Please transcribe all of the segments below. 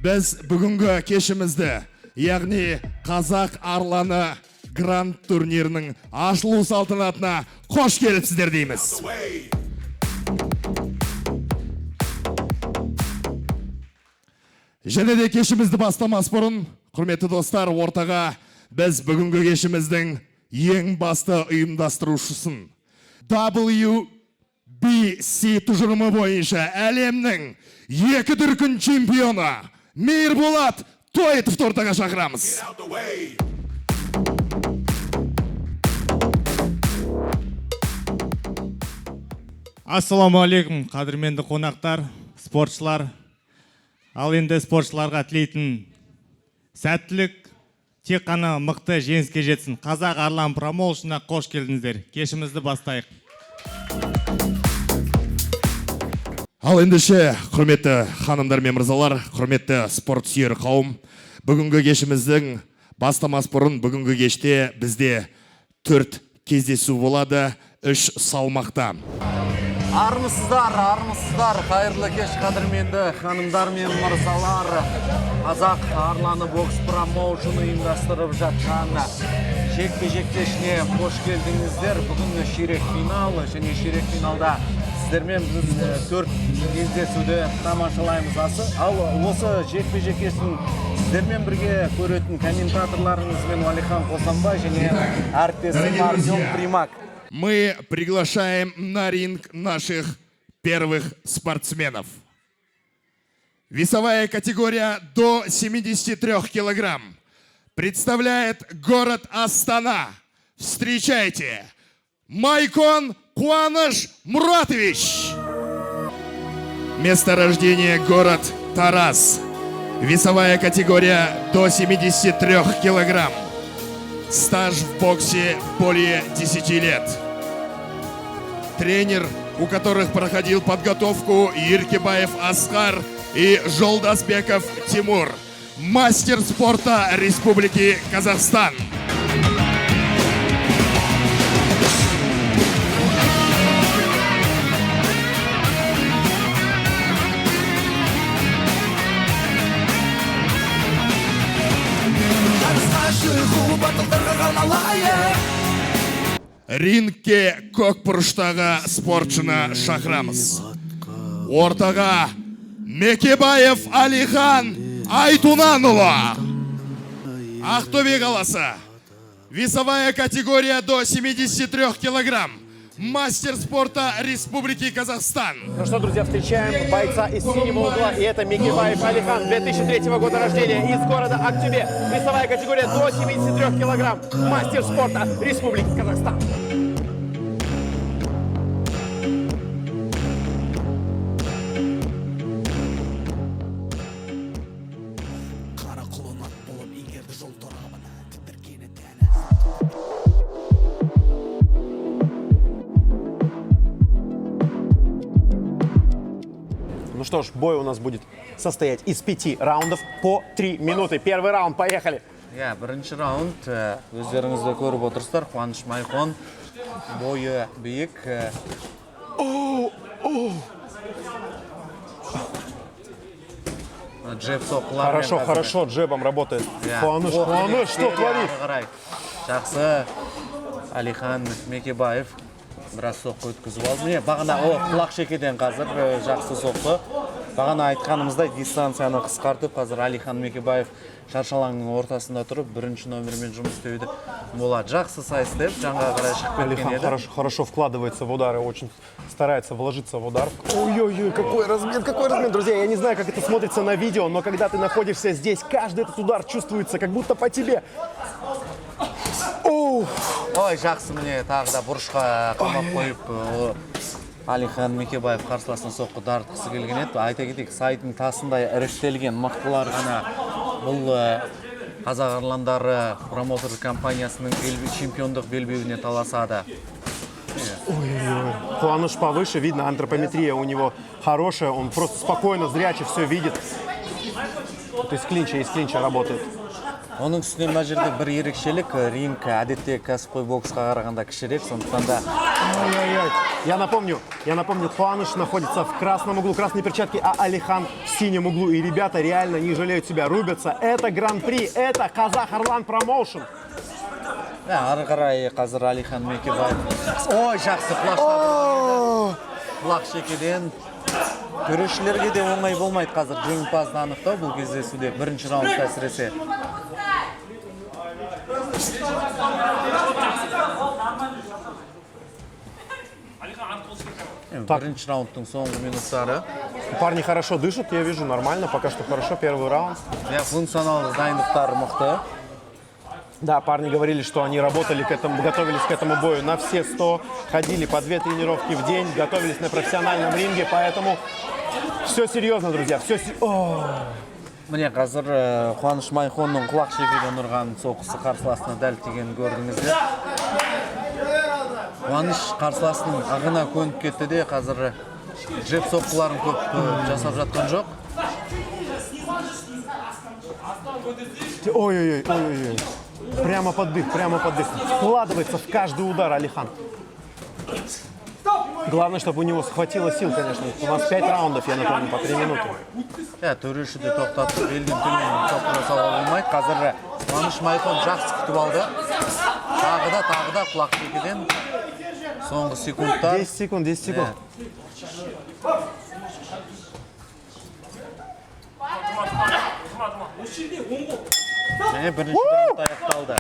Біз бүгінгі кешімізді, яғни Қазақ Арланы Гранд турнирінің ашылу салтанатына қош келіпсіздер дейміз. Және де кешімізді бастамас бұрын, құрметті достар, ортаға біз бүгінгі кешіміздің ең басты ұйымдастырушысын WBC тұжырымы бойынша әлемнің 2 дүркін чемпионы Мейірболат Тойтовты ортаға шақырамыз. Ассаламу алейкум, қадірменді қонақтар, спортшылар. Ал енді спортшыларға тілейтін сәттілік, тек қана мықты жеңіске жетсін. Қазақ Арлан промоушнына қош келдіңіздер. Кешімізді бастайық. Ал ендеше, құрметті ханымдар мен мырзалар, құрметті спорт сүйер қауым, бүгінгі кешіміздің бастамас бұрын бүгінгі кеште бізде 4 кездесу болады, 3 салмақта. Армысыздар, қайырлы кеш қадірменді ханымдар мен мырзалар. Қазақ Арланы бокс промоушны ұйымдастырып жатқан жекпе-жек кешіне қош келдіңіздер. Бүгін ширек финал, және ширек финалда сіздермен біз 4 кездесуді тамашалаймыз. Ал осы жекпе-жек кешін сіздермен бірге көретін комментаторларыңызбен Алихан Қосанбай және әріптесім Артем Примак. Мы приглашаем на ринг наших первых спортсменов. Весовая категория до 73 килограмм. Представляет город Астана. Встречайте, Майкон Куаныш Муратович. Место рождения город Тарас. Весовая категория до 73 килограмм. Стаж в боксе более 10 лет. Тренер, у которых проходил подготовку, Еркебаев Асқар и Жолдасбеков Тимур. Мастер спорта Республики Казахстан. Рингке көкбұрыштағы спортшыны шақырамыз. Ортаға Мекебаев Алихан Айтунанұлы. Ақтөбе қаласы. Весовая категория до 73 килограмм. Мастер спорта Республики Казахстан. Ну что, друзья, встречаем бойца из синего угла. И это Мекебаев Алихан, 2003 года рождения, из города Актюбе. Весовая категория до 73 килограмм. Мастер спорта Республики Казахстан. Ну что ж, бой у нас будет состоять из 5 раундов по 3 минуты. Первый раунд, поехали! Бірінші раунд, өздеріңізді көріп отырсыздар, Қуаныш Майкон, бойы биік. Джеб соққылар. Хорошо, джебом работает. Қуаныш, что творит? Жақсы, Алихан Мекебаев біраз соққы өткізіп алды. Бағана құлақ шекеден қазір жақсы соққы. Бағана айтқанымыздай дистанцияны қысқартып, қазір Алихан Мекебаев шаршалаңның ортасында тұрып, бірінші номермен жұмыс істеуді болады. Жақсы сайыс деп, жаңға қарай шығып кеткен еді. Алихан хорошо вкладывается в удары, очень старается вложиться в удар. Ой-ой-ой, какой размен, друзья. Я не знаю, как это смотрится на видео, но когда ты находишься здесь, каждый этот удар чувствуется, как будто по тебе. Ой, жақсы міне, тағы да бұрышқа қамап қойып, Алихан Мекебаев қарсыласына соққы дарытқысы келген еді. Айта кетейік, сайдың тасындай іріктелген мықтылар ғана бұл Қазақ Арландары промоутер компаниясының чемпиондық белбеуіне таласады. Ой-ой-ой. Куаныш повыше, видно, антропометрия у него хорошая, он просто спокойно, зряче все видит. Вот из клинча работает. Оның үстіне мына жерде бір ерекшелік, ринг әдеттегі кәсіпқой боксқа қарағанда кішірек, сондықтан да Ой-ой-ой. Я напомню, Куаныш находится в красном углу, красной перчатки, а Алихан в синем углу. И ребята реально не жалеют себя, рубятся. Это гран-при, это Казах Арлан Промоушен. ары қарай қазір Алихан Мекебаев. Ой, жақсы флаштады. Флаг шекеден төрешілерге де оңай болмайды қазір жеңімпазды анықтау бұл кездесуде бірінші раундта әсіресе. Бірінші раундтың соңғы минуттары. Парни хорошо дышат, я вижу, нормально, пока что хорошо, первый раунд. Функционалды дайындықтары мықты. Да, парни говорили, что они работали к этому, готовились к этому бою на все 100, ходили по 2 тренировки в день, готовились на профессиональном ринге, поэтому все серьезно, друзья, все Міне қазір Қуаныш Майхонның құлақ шекеден ұрған соққысы қарсыласына дәл тигенін көрдіңіздер. Қуаныш қарсыласының ағына көніп кетті де қазір джеб соққыларын көп жасап жатқан жоқ. Ой-ой-ой. Прямо под дых. Вкладывается в каждый удар Алихан. Главное, чтобы у него хватило сил, конечно. У нас 5 раундов, я напомню, по 3 минуты. Төреші де тоқтатып, елден төмен соққы жасауға болмайды. Қазір Қуаныш Майхон жақсы күтіп алды. Тағы да құлақ шекеден соңғы секундтар. 10 секунд. Және бірінші раунд аяқталды.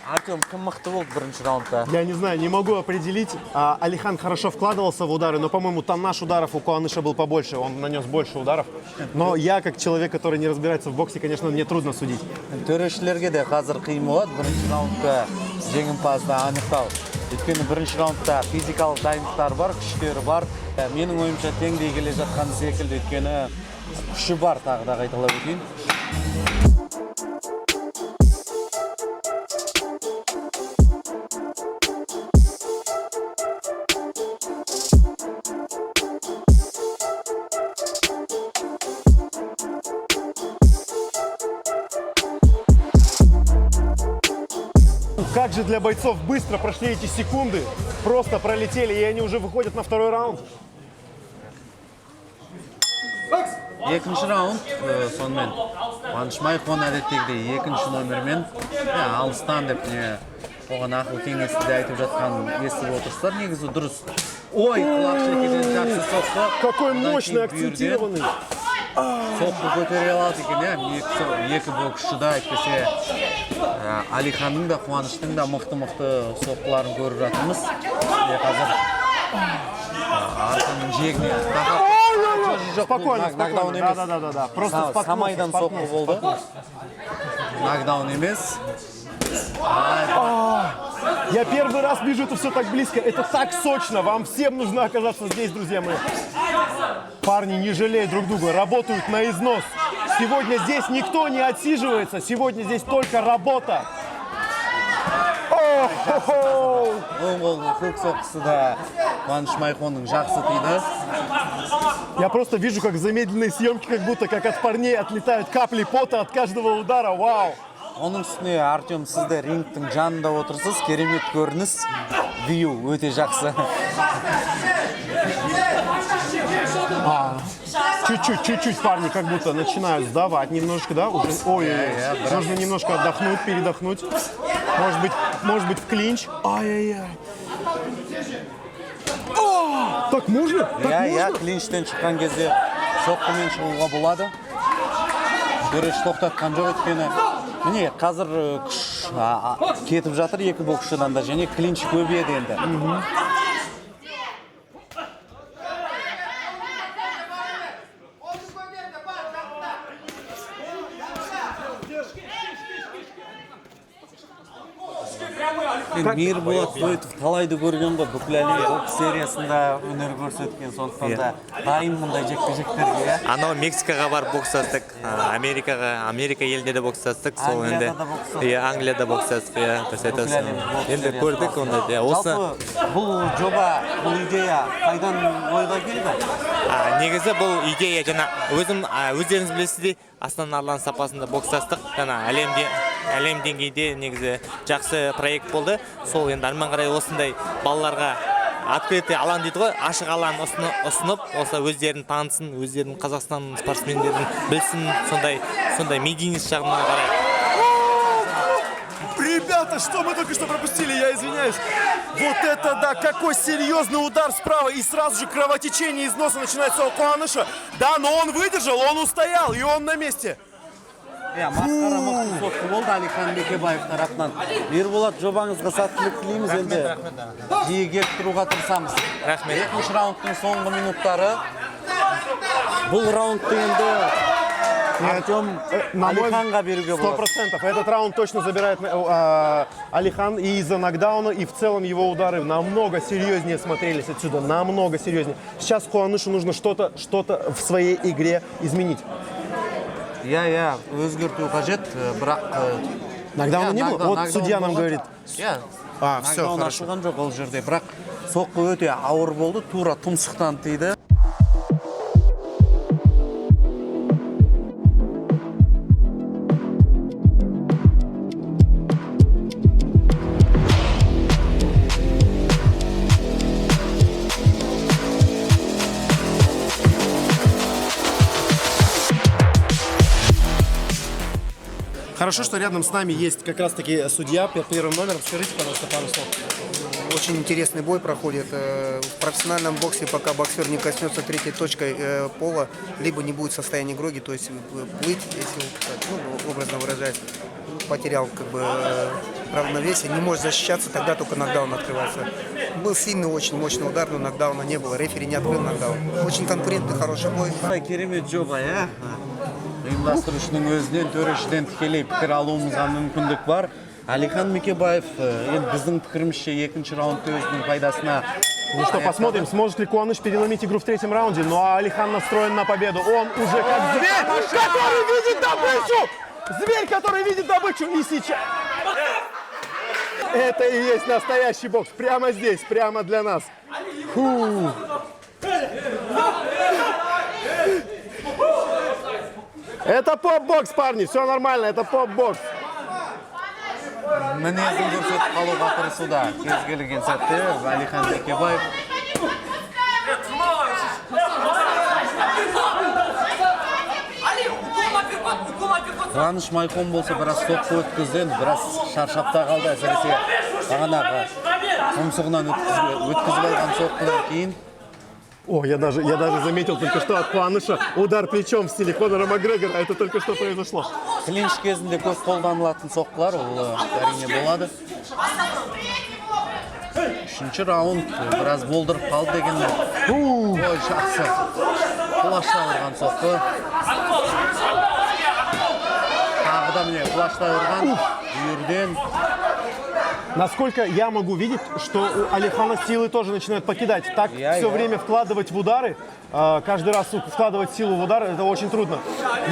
Артем, кім мықты болды бірінші раундта? Я не знаю, не могу определить. Алихан хорошо вкладывался в удары, но, по-моему, тоннаж ударов у Куаныша был побольше. Он нанес больше ударов. Но я, как человек, который не разбирается в боксе, конечно, мне трудно судить. Төрешілерге де қазір қиын болады бірінші раундта жеңімпазды анықтау. Өйткені бірінші раундта физикалық дайындықтар бар, күштері бар. Менің ойымша теңдей келе жатқан секілді, өйткені күші бар, тағы да қайталап өтейін. Как же для бойцов быстро прошли эти секунды. Просто пролетели, и они уже выходят на второй раунд. Екінші раунд, сонымен Қуаныш Майхон әдеттегідей екінші номермен алыстан деп оған ақыл кеңесті де айтып жатқан естіп отырсыздар, негізі дұрыс. Ой, құлақ шекеден жақсы соққы. Какой мощный, акцентированный. Соққы көтере алады екен, екі боксшы да әйтпесе Алиханның да Қуаныштың да мықты соққыларын көріп жатырмыз. Қазір арқаның жегіне тақап. Спокойно. Да. Просто самайдан соққы болды. Нокдаун емес. Я первый раз вижу это все так близко. Это так сочно. Вам всем нужно оказаться здесь, друзья мои. Парни не жалеют друг друга, работают на износ. Сегодня здесь никто не отсиживается. Сегодня здесь только работа. Көк соққысы да Қуаныш Майхонның жақсы тиді. Я просто вижу, как в замедленной съемке, как будто как от парней отлетают капли пота от каждого удара. Вау! Оның үстіне Артем, сізді рингтің жанында отырсыз, керемет көрініс, вью өте жақсы. Чуть-чуть парни как будто начинают сдавать немножко, да? Уже, нужно немножко отдохнуть, передохнуть. Может быть в клинч. Ай-яй-яй. Так можно? Клинчтен шыққан кезде соққымен шығуға болады. Дөреш тоқтатқан жоқ өткені. Міне, қазір күш кетіп жатыр екі боксшыдан да, және клинч көбейеді енді. Мирболат Тойтов талайды көрген ғой, бүкіл әлем бокс сериясында өнер көрсеткен, сондықтан да дайын мұндай жекпе-жектерге. Анау Мексикаға барып бокстастық, Америка елінде де бокстастық, сол енді Англияда бокстастық, дұрыс айтасың. Енді көрдік онда. Жалпы бұл жоба, бұл идея қайдан ойға келді? Негізі бұл идея жана өздеріңіз білесіздей, Астана Арлан сапасында бокстастық, жана әлем деңгейде негізі жақсы проект болды. Сол енді арман қарай осындай балаларға открытый алаң дейді ғой, ашық алаң ұсынып, осы өздерін танысын, өздерін Қазақстан спортсмендерін білсін, сондай медийность жағына қарай. Ребята, что мы только что пропустили, я извиняюсь. Вот это да, какой серьезный удар справа. И сразу же кровотечение из носа начинается у Куаныша. Да, но он выдержал, он устоял, и он на месте. Масқара мықты соққы болды Алихан Бекебаев тарапынан. Мирболат, жобаңызға сәттілік тілейміз, енді жиі келіп тұруға тырысамыз. Рахмет. Екінші раундтың соңғы минуттары. Бұл раундты енді Артем Алиханға беруге болады. 100%. Этот раунд точно забирает Алихан и из-за нокдауна, и в целом его удары намного серьезнее смотрелись отсюда, намного серьезнее. Сейчас Куанышу нужно что-то в своей игре изменить. Өзгерту қажет, бірақ Нокдауна не было? Вот судья нам говорит. Все, хорошо. ашылған жоқ ол жерде, бірақ соққы өте ауыр болды, тура тұмсықтан тиді. Хорошо, что рядом с нами есть как раз-таки судья первым номером. Скажите, пожалуйста, пару слов. Очень интересный бой проходит. В профессиональном боксе, пока боксер не коснется третьей точкой пола, либо не будет в состоянии гроги, то есть плыть, если образно выражаясь, потерял равновесие, не может защищаться, тогда только нокдаун открывается. Был сильный, очень мощный удар, но нокдауна не было. Рефери не открыл нокдаун. Очень конкурентный, хороший бой. Керемет жоба, ұйымдастырушының өзінен, төрешіден тікелей пікір алуымызға мүмкіндік бар. Алихан Бекебаев, біздің пікірімізше екінші раундты өзінің пайдасына. Ну что, посмотрим, сможет ли Куаныш переломить игру в третьем раунде. Ну а Алихан настроен на победу. Он уже как зверь, который видит добычу! Зверь, который видит добычу. И сейчас... Это и есть настоящий бокс. Прямо здесь, прямо для нас. Фу. Это поп-бокс, парни, все нормально, это поп-бокс. Мінезін көрсетіп қалуға тырысуда. Кез келген сәтте Алихан Бекебаев. Қуаныш Майком болса біраз соққы өткізді, біраз шаршап та қалды, әсіресе бағанағы тұмсығынан өткізіп алған соққыдан кейін. О, я даже заметил только что от Куаныша удар плечом в стиле Конора Макгрегора. Это только что произошло. Клинч кезінде көп қолданылатын соққылар, ол әрине болады. Үшінші раунд біраз болдырып қалды дегенде. Ой, жақсы. Құлаштай ұрған соққы. Тағы да міне құлаштай ұрған. Бүйірден. Насколько я могу видеть, что у Алихана силы тоже начинают покидать. Так все время вкладывать в удары, каждый раз вкладывать силу в удары, это очень трудно.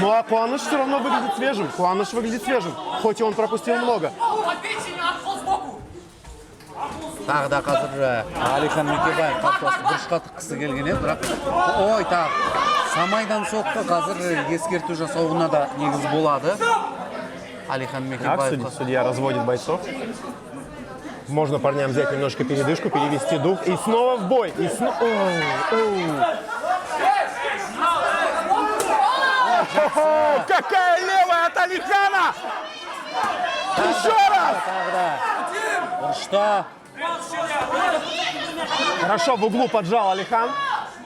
Ну а Куаныш все равно выглядит свежим. Куаныш выглядит свежим, хоть и он пропустил много. Тағы да қазір Алихан Бекебаев қақпасы бұрышқа тыққысы келген еді, бірақ ой, самайдан соққы қазір ескерту жасауына да негіз болады. Алихан Бекебаев. Так, судья разводит бойцов. Можно парням взять немножко передышку, перевести дух. И снова в бой. И снова... Какая левая от Алихана! Еще раз! Хорошо, в углу поджал Алихан.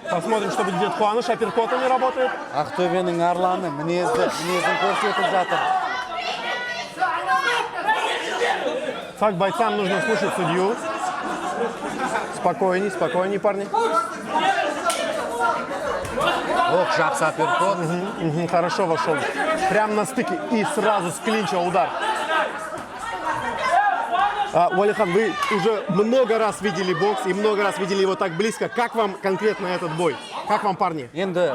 Посмотрим, что будет делать Куаныш. Апперкота не работает. Ақтөбенің арланы мінезін көрсетіп жатыр. Так, бойцам нужно слушать судью. Спокойней, спокойней, парни. Ох, жақсы апперкот. Хорошо вошел. Прям на стыке и сразу с клинча удар. Уалихан, вы уже много раз видели бокс и много раз видели его так близко. Как вам конкретно этот бой? Как вам, парни? Енді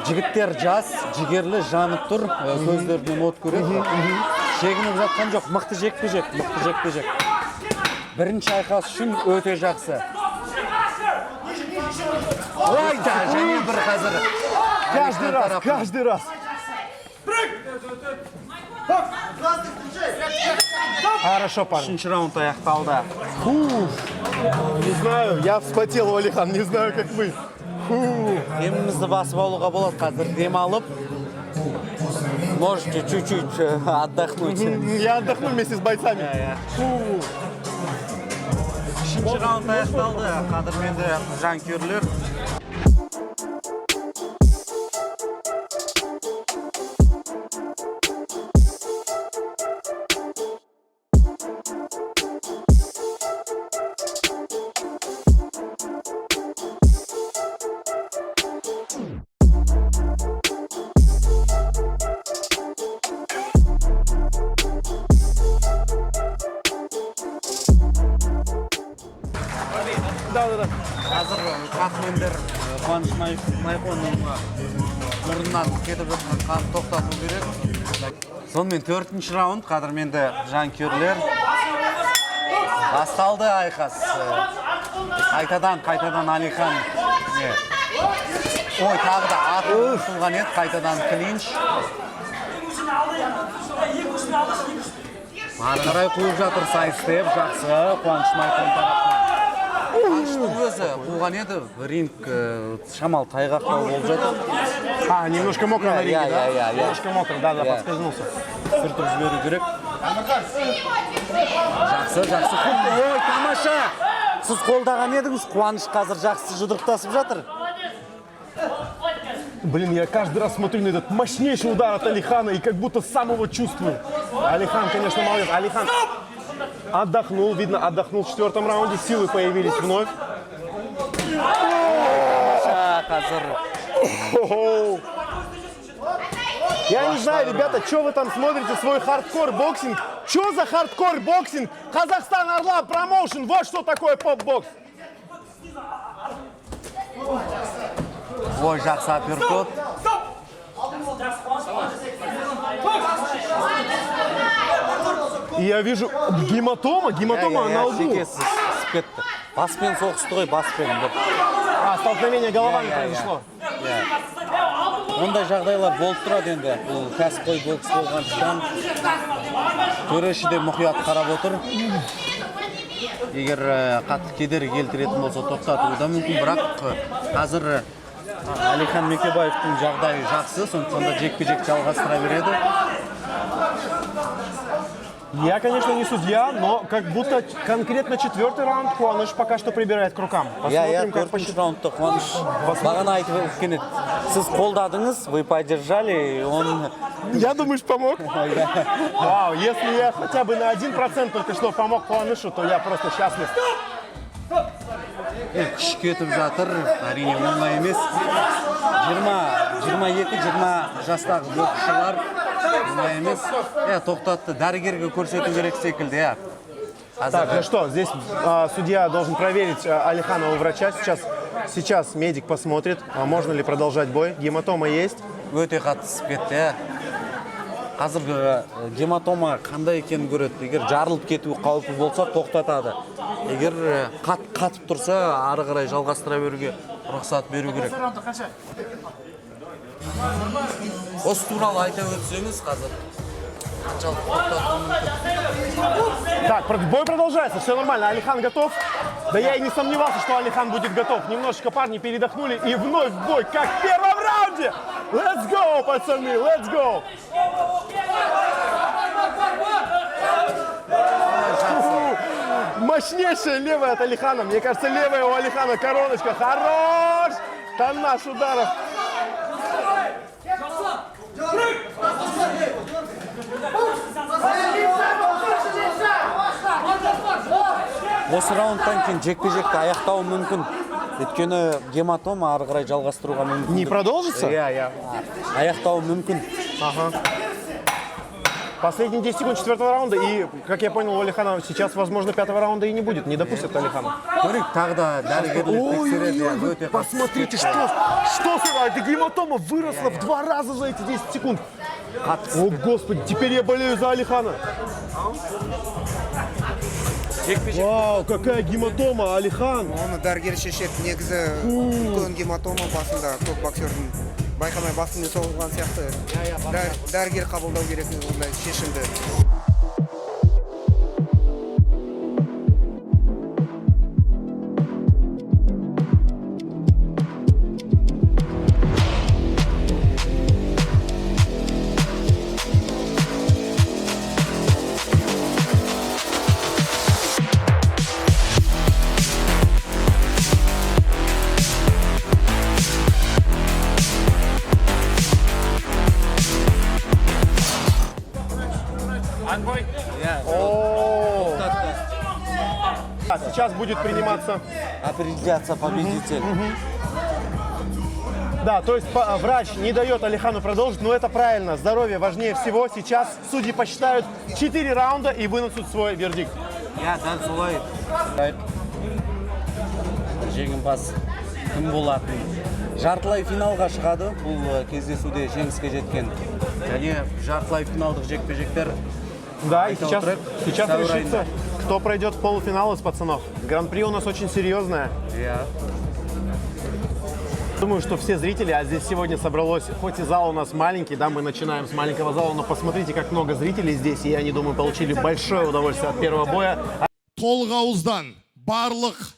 жігіттер жас, жігерлі, жанып тұр, көздерінен от көреді. Шегініп жатқан жоқ, мықты жекпе-жек. Бірінші айқас үшін өте жақсы. Ойда, және бір қазір. Каждый раз. Хорошо, парни. Үшінші раунд аяқталды. Не знаю, я вспотел, Уалихан, не знаю, как вы. Демімізді басып алуға болады, қазір дем алып. Можете чуть-чуть отдохнуть. Я отдохну вместе с бойцами. Үшінші раунд аяқталды, қадірменді жанкүйерлер. Қазір қатмендер Қуаныш Майқонның мұрнынан кетіп жатқан қан тоқтату керек. Сонымен 4-ші раунд, қадірменді жанкүйерлер. Басталды айқас. Қайтадан Алихан. Ой, тағы да аты ұсылған еді, қайтадан клинч. Ары қарай қуып жатыр сайыстеп, жақсы Қуаныш Майхон тарапынан. Қуаныштың өзі қуған еді, ринг шамал тайғақтау болып жатыр. Немножко мокро на ринге, да? Я. Немножко мокро, да, подскользнулся. Сүртіп жіберу керек. Жақсы. Ой, тамаша! Сіз қолдаған едіңіз, Қуаныш қазір жақсы жұдырықтасып жатыр. Блин, я каждый раз смотрю на этот мощнейший удар от Алихана и как будто сам его чувствую. Алихан, конечно, молодец. Алихан отдохнул, видно, отдохнул в 4-м раунде. Силы появились вновь. Я не знаю, ребята, что вы там смотрите, свой хардкор-боксинг? Что за хардкор-боксинг? Казахстан Орлан Промоушен, вот что такое поп-бокс. Ой, жақсы апперкот. И я вижу гематома на лбу. Шекесі сіп кетті. Баспен соғысты ғой, баспен. Столкновение головами произошло. Ондай жағдайлар болып тұрады енді. Бұл кәсіпқой бокс болғандықтан төреші де мұқият қарап отыр. Егер қатты кедергі келтіретін болса тоқтатуы да мүмкін, бірақ қазір Алихан Мекебаевтың жағдайы жақсы, сондықтан да жекпе-жек жалғастыра береді. Я, конечно, не судья, но как будто конкретно 4-й раунд Қуаныш пока что прибирает к рукам. Посмотрим, как 4-ші раундта Қуаныш бағана айтып өткен еді. Сіз қолдадыңыз, вы поддержали, он... Я думаю, помог. Вау, если я хотя бы на 1% только что помог Қуанышу, то я просто счастлив. Күш кетіп жатыр, әрине оңай емес. 22-20 жастағы боксшылар оңай емес. Тоқтатты, дәрігерге көрсету керек секілді. Так, ну что, здесь судья должен проверить Алихана у врача. Сейчас медик посмотрит, можно ли продолжать бой. Гематома есть. Өте қатысып кетті. Қазір гематома қандай екенін көреді. Егер жарылып кету қаупі болса, тоқтатады. Егер қатып тұрса, ары қарай жалғастыра беруге рұқсат беру керек. Осы туралы айта өтсеңіз қазір. Так, бой продолжается, все нормально. Алихан готов? Да я и не сомневался, что Алихан будет готов. Немножечко парни передохнули и вновь бой, как в первом раунде. Let's go, пацаны, let's go. Мощнейшая левая от Алихана. Мне кажется, левая у Алихана короночка. Хорош! Тоннаж ударов. Осы раундтан кейін жекпе-жекті аяқтауы мүмкін. Өйткені гематома ары қарай жалғастыруға мүмкін. Не продолжится? Аяқтауы мүмкін. Последние 10 секунд 4-го раунда, и, как я понял, у Алихана сейчас, возможно, 5-го раунда и не будет, не допустят Алихана. Көрейік, тағы да дәрігерлік тексереді. Өте Посмотрите, что эта гематома выросла в 2 раза за эти 10 секунд. О, Господи, теперь я болею за Алихана. Вау, какая гематома, Алихан. Оны дәрігер шешеді. Негізі үлкен гематома басында көп боксердің байқамай басында соғылған сияқты. Дәрігер қабылдау керек ондай шешімді. Сейчас будет приниматься... Определяться победитель. Да, то есть врач не дает Алихану продолжить, но это правильно. Здоровье важнее всего. Сейчас судьи посчитают 4 раунда и вынесут свой вердикт. Я дәл солай. Жеңімпаз кім болатын? Жартылай финалға шығады. Бұл кездесуде жеңіске жеткен. Және жартылай финалдық жекпе-жектер. Да, и сейчас решится, кто пройдет в полуфинал из пацанов. Гран-при у нас очень серьезное. Думаю, что все зрители, а здесь сегодня собралось, хоть и зал у нас маленький, да, мы начинаем с маленького зала, но посмотрите, как много зрителей здесь, и они, думаю, получили большое удовольствие от первого боя. Толық ауыздан барлық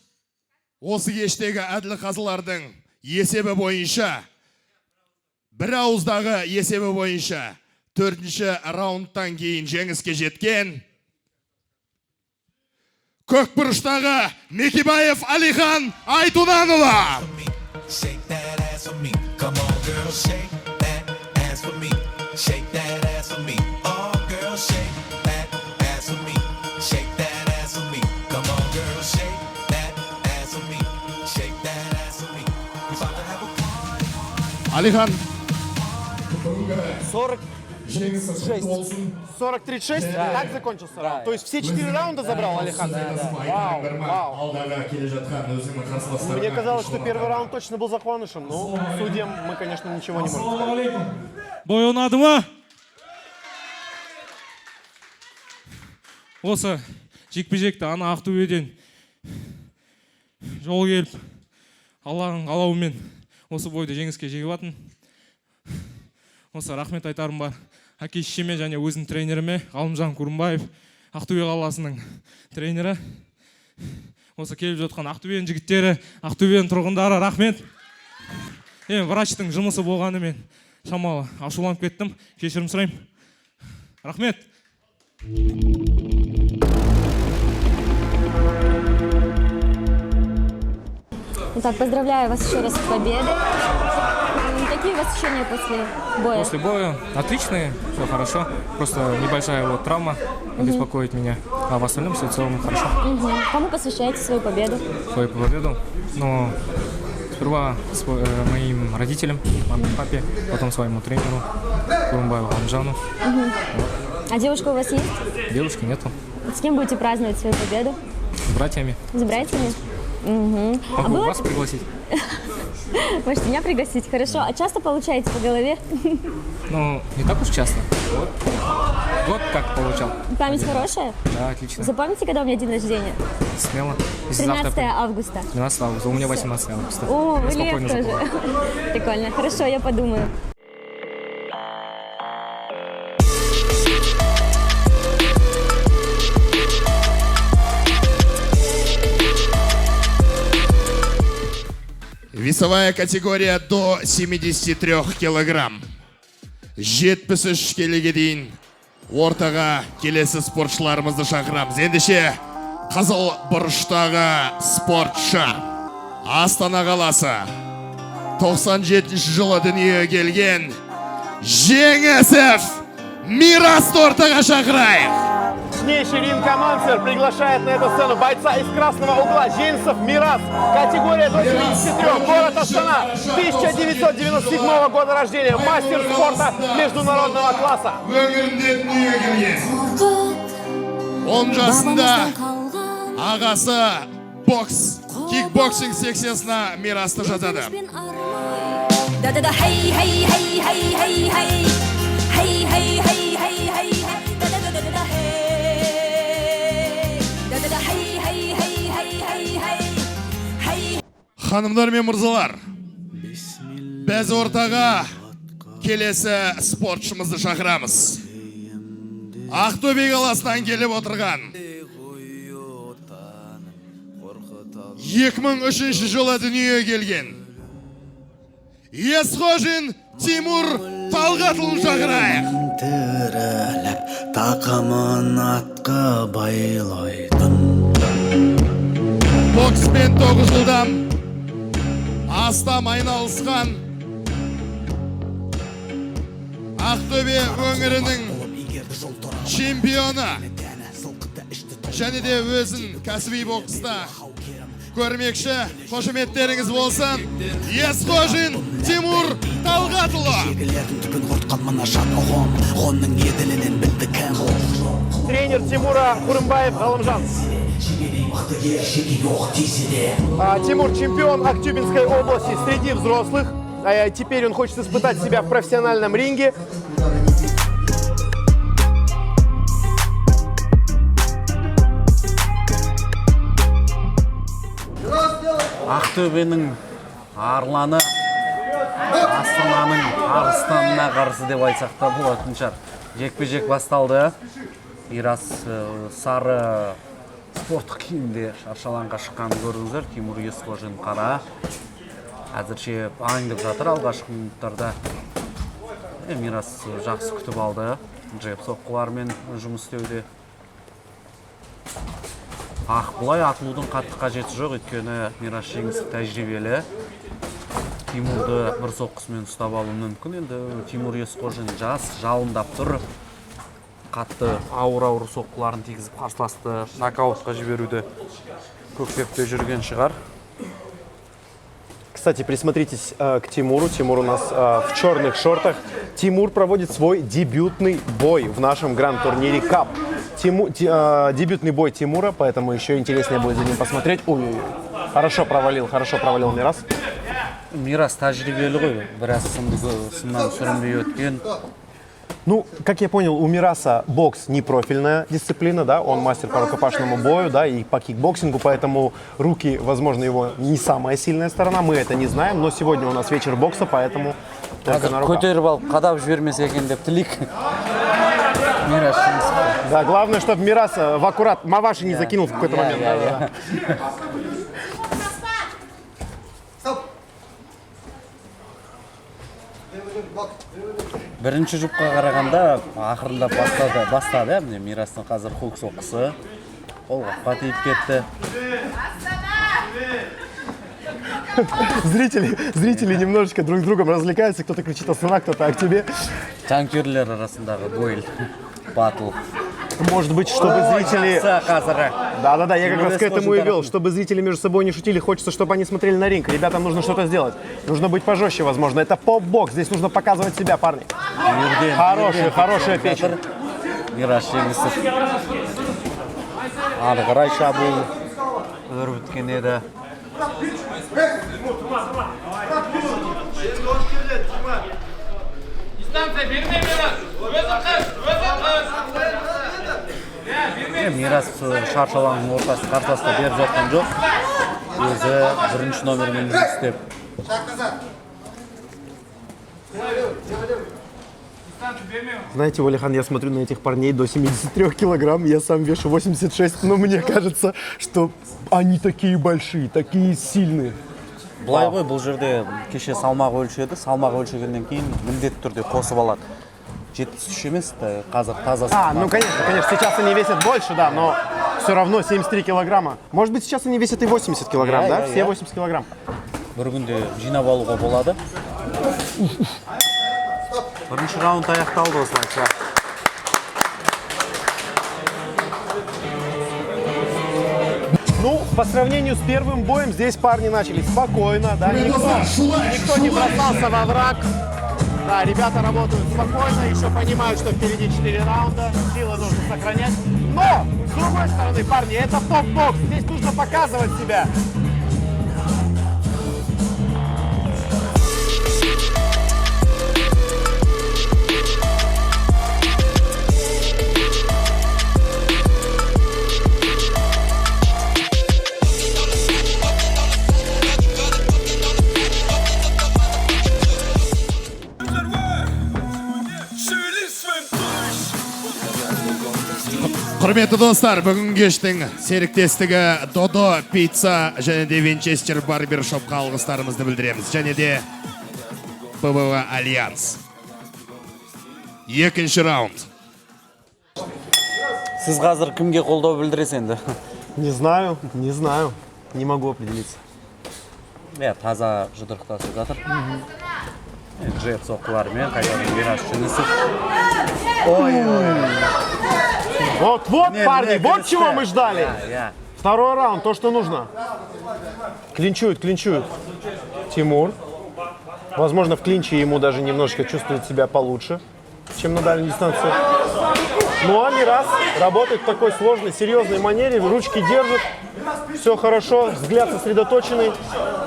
осы кештегі әділ қазылардың есебі бойынша, бір ауыздағы есебі бойынша 4-ші раундтан кейін жеңіске жеткен көкбұрыштағы Мекебаев Алихан Айтунанұлы. Shake that ass for me. Come on, girl, shake that ass for me. Shake that ass for me. Oh, girl, shake that ass for me. Shake that ass for me. Come on, girl, shake that ass for me. Shake that ass for me. We about to have a party. Алихан 40-36, так закончился раунд. То есть все 4 раунда забрал Алихан? Вау. Мне казалось, что первый раунд точно был законышем, но судьям мы, конечно, ничего не можем сказать. Бой ұнады ма? Осы жекпе-жекті ана Ақтөбеден жол келіп, Алланың қалауымен осы бойды жеңіске жегіп атын. Осы рахмет айтарым бар. Әке-шешеме және өзінің тренеріме Ғалымжан Курымбаев, Ақтөбе қаласының тренері. Осы келіп жатқан Ақтөбенің жігіттері, Ақтөбенің тұрғындары, рахмет. Врачтың жұмысы болғанымен шамалы ашуланып кеттім. Кешірім сұраймын. Рахмет. Итак, поздравляю вас еще раз с победой. Какие у вас ощущения после боя? После боя отличные, все хорошо. Просто небольшая вот травма беспокоит меня. А в остальном все в целом хорошо. Кому посвящаете свою победу? Свою победу. Но сперва моим родителям, маме и папе, потом своему тренеру, Курумбаеву Ғалымжану. А девушка у вас есть? Девушки нету. С кем будете праздновать свою победу? С братьями. С братьями? Могу вас пригласить. Можете меня пригласить, хорошо. А часто получаете по голове? Ну, не так уж часто. Вот как получал. Память хорошая? Да, отлично. Запомните, когда у меня день рождения? Смело. Если 13 завтра... августа. 12 августа. У меня 18 августа. О, Я Лев спокойно тоже. забыл. Прикольно. Хорошо, я подумаю. Весовая категория до 73 килограмм. 73 келіге дейін ортаға келесі спортшыларымызды шақырамыз. Ендеше қызыл бұрыштағы спортшы Астана қаласы 97 жылы дүниеге келген Жеңісов Мирасты ортаға шақырайық. Мощнейший ринг-командер приглашает на эту сцену бойца из красного угла Женисов Мирас. Категория до 73, город Астана, 1997 года рождения, мастер спорта международного класса. Он жасында ағасы бокс, кикбоксинг секциясына Мирасты жатады. Ханымдар мен мырзалар, біз ортаға келесі спортшымызды шақырамыз. Ақтөбе қаласынан келіп отырған 2003 жылы дүниеге келген Есқожин Тимур Талғатұлын шақырайық. Тақымын атқа байлайтын. Бокспен 9 жылдан астам айналысқан Ақтөбе өңірінің чемпионы және де өзін кәсіби бокста көрмекші. Қошеметтеріңіз болсын. Есқожин Тимур Талғатұлы. Тренер Тимура Курымбаев Галымжан. Тимур чемпион Актюбинской области среди взрослых. Теперь он хочет испытать себя в профессиональном ринге. Ақтөбенің арланы Астананың Арыстанына қарсы деп айтсақ та болатын шығар. Жекпе-жек басталды. Мирас сары спорттық киімде шаршалаңға шыққанын көрдіңіздер. Тимур Есқожин қара. Әзірше аңдып жатыр алғашқы минуттарда. Мирас жақсы күтіп алды. Жеп соққылармен жұмыс істеуде. Бұлай атылудың қатты қажеті жоқ, өйткені Мирас жеңісі тәжірибелі. Тимурды бір соққысымен ұстап алу мүмкін. Енді Тимур Есқожин жас, жалындап тұр. Қатты ауыр соққыларын тигізіп қарсыласты нокаутқа жіберуді көксепте жүрген шығар. Кстати, присмотритесь к Тимуру. Тимур у нас в черных шортах. Тимур проводит свой дебютный бой в нашем гранд-турнире КАП. Дебютный бой Тимура, поэтому еще интереснее будет за ним посмотреть. Ой, хорошо провалил Мирас. Мирас тәжірибелі ғой, біраз сыннан сүрінбей өткен. Ну, как я понял, у Мираса бокс не профильная дисциплина, да, он мастер по рукопашному бою, да, и по кикбоксингу, поэтому руки, возможно, его не самая сильная сторона, мы это не знаем, но сегодня у нас вечер бокса, поэтому только на руках. Көтеріп алып, қадап жібермесе екен деп тілейік. Мирас жеңісі. Да, главное, чтобы Мирас в аккурат Маваши не закинул в какой-то момент. Бірінші жұпқа қарағанда ақырында бастады. Мирастың қазір хук соққысы. Қолғапқа тиіп кетті. Зрители немножечко друг другом развлекаются. Кто-то кричит «Астана», кто-то «Актюбе». Жанкүйерлер арасындағы дуэль, батл. Может быть, чтобы зрители... Да, я как раз к этому и вел. Чтобы зрители между собой не шутили, хочется, чтобы они смотрели на ринг. Ребятам нужно что-то сделать. Нужно быть пожестче, возможно. Это поп-бокс. Здесь нужно показывать себя, парни. Хорошая печень. Мирас жеңісі. Ары қарай шабуыл өріп өткен еді. Мирас шаршалаңның ортасы қарсыласына беріп жатқан жоқ. Өзі бірінші номермен жұмыс істеп. Знаете, Уалихан, я смотрю на этих парней до 73 килограмм, я сам вешу 86, но мне кажется, что они такие большие, такие сильные. Бұлай ғой, бұл жерде кеше салмақ өлшеді, салмақ өлшегеннен кейін міндетті түрде қосып алады. 73 емес, қазір таза салмақ. Ну конечно, сейчас они весят больше, да, но все равно 73 килограмма. Может быть, сейчас они весят и 80 килограмм, да? Все 80 килограмм. Бір күнде жинап алуға болады. Бірінші раунд аяқталды осылайша. По сравнению с первым боем, здесь парни начали спокойно, да, никто не бросался во враг. Да, ребята работают спокойно, еще понимают, что впереди 4 раунда, силы нужно сохранять. Но, с другой стороны, парни, это топ-бокс, здесь нужно показывать себя. Құрметті достар, бүгінгі кештің серіктестігі Додо Пицца және де Винчестер Барбершопқа алғыстарымызды білдіреміз. Және де ПВВ Альянс. Екінші раунд. Сіз қазір кімге қолдау білдіресіз енді? Не знаю, не могу определиться. Таза жұдырықтасып жатыр. Джеб соққыларымен қайтадан Мирас Жүнісов. Вот, парни, вот чего мы ждали. Второй раунд, то, что нужно. Клинчует. Тимур. Возможно, в клинче ему даже немножко чувствует себя получше, чем на дальней дистанции. Ну а Мирас работает в такой сложной, серьезной манере, ручки держит, все хорошо, взгляд сосредоточенный.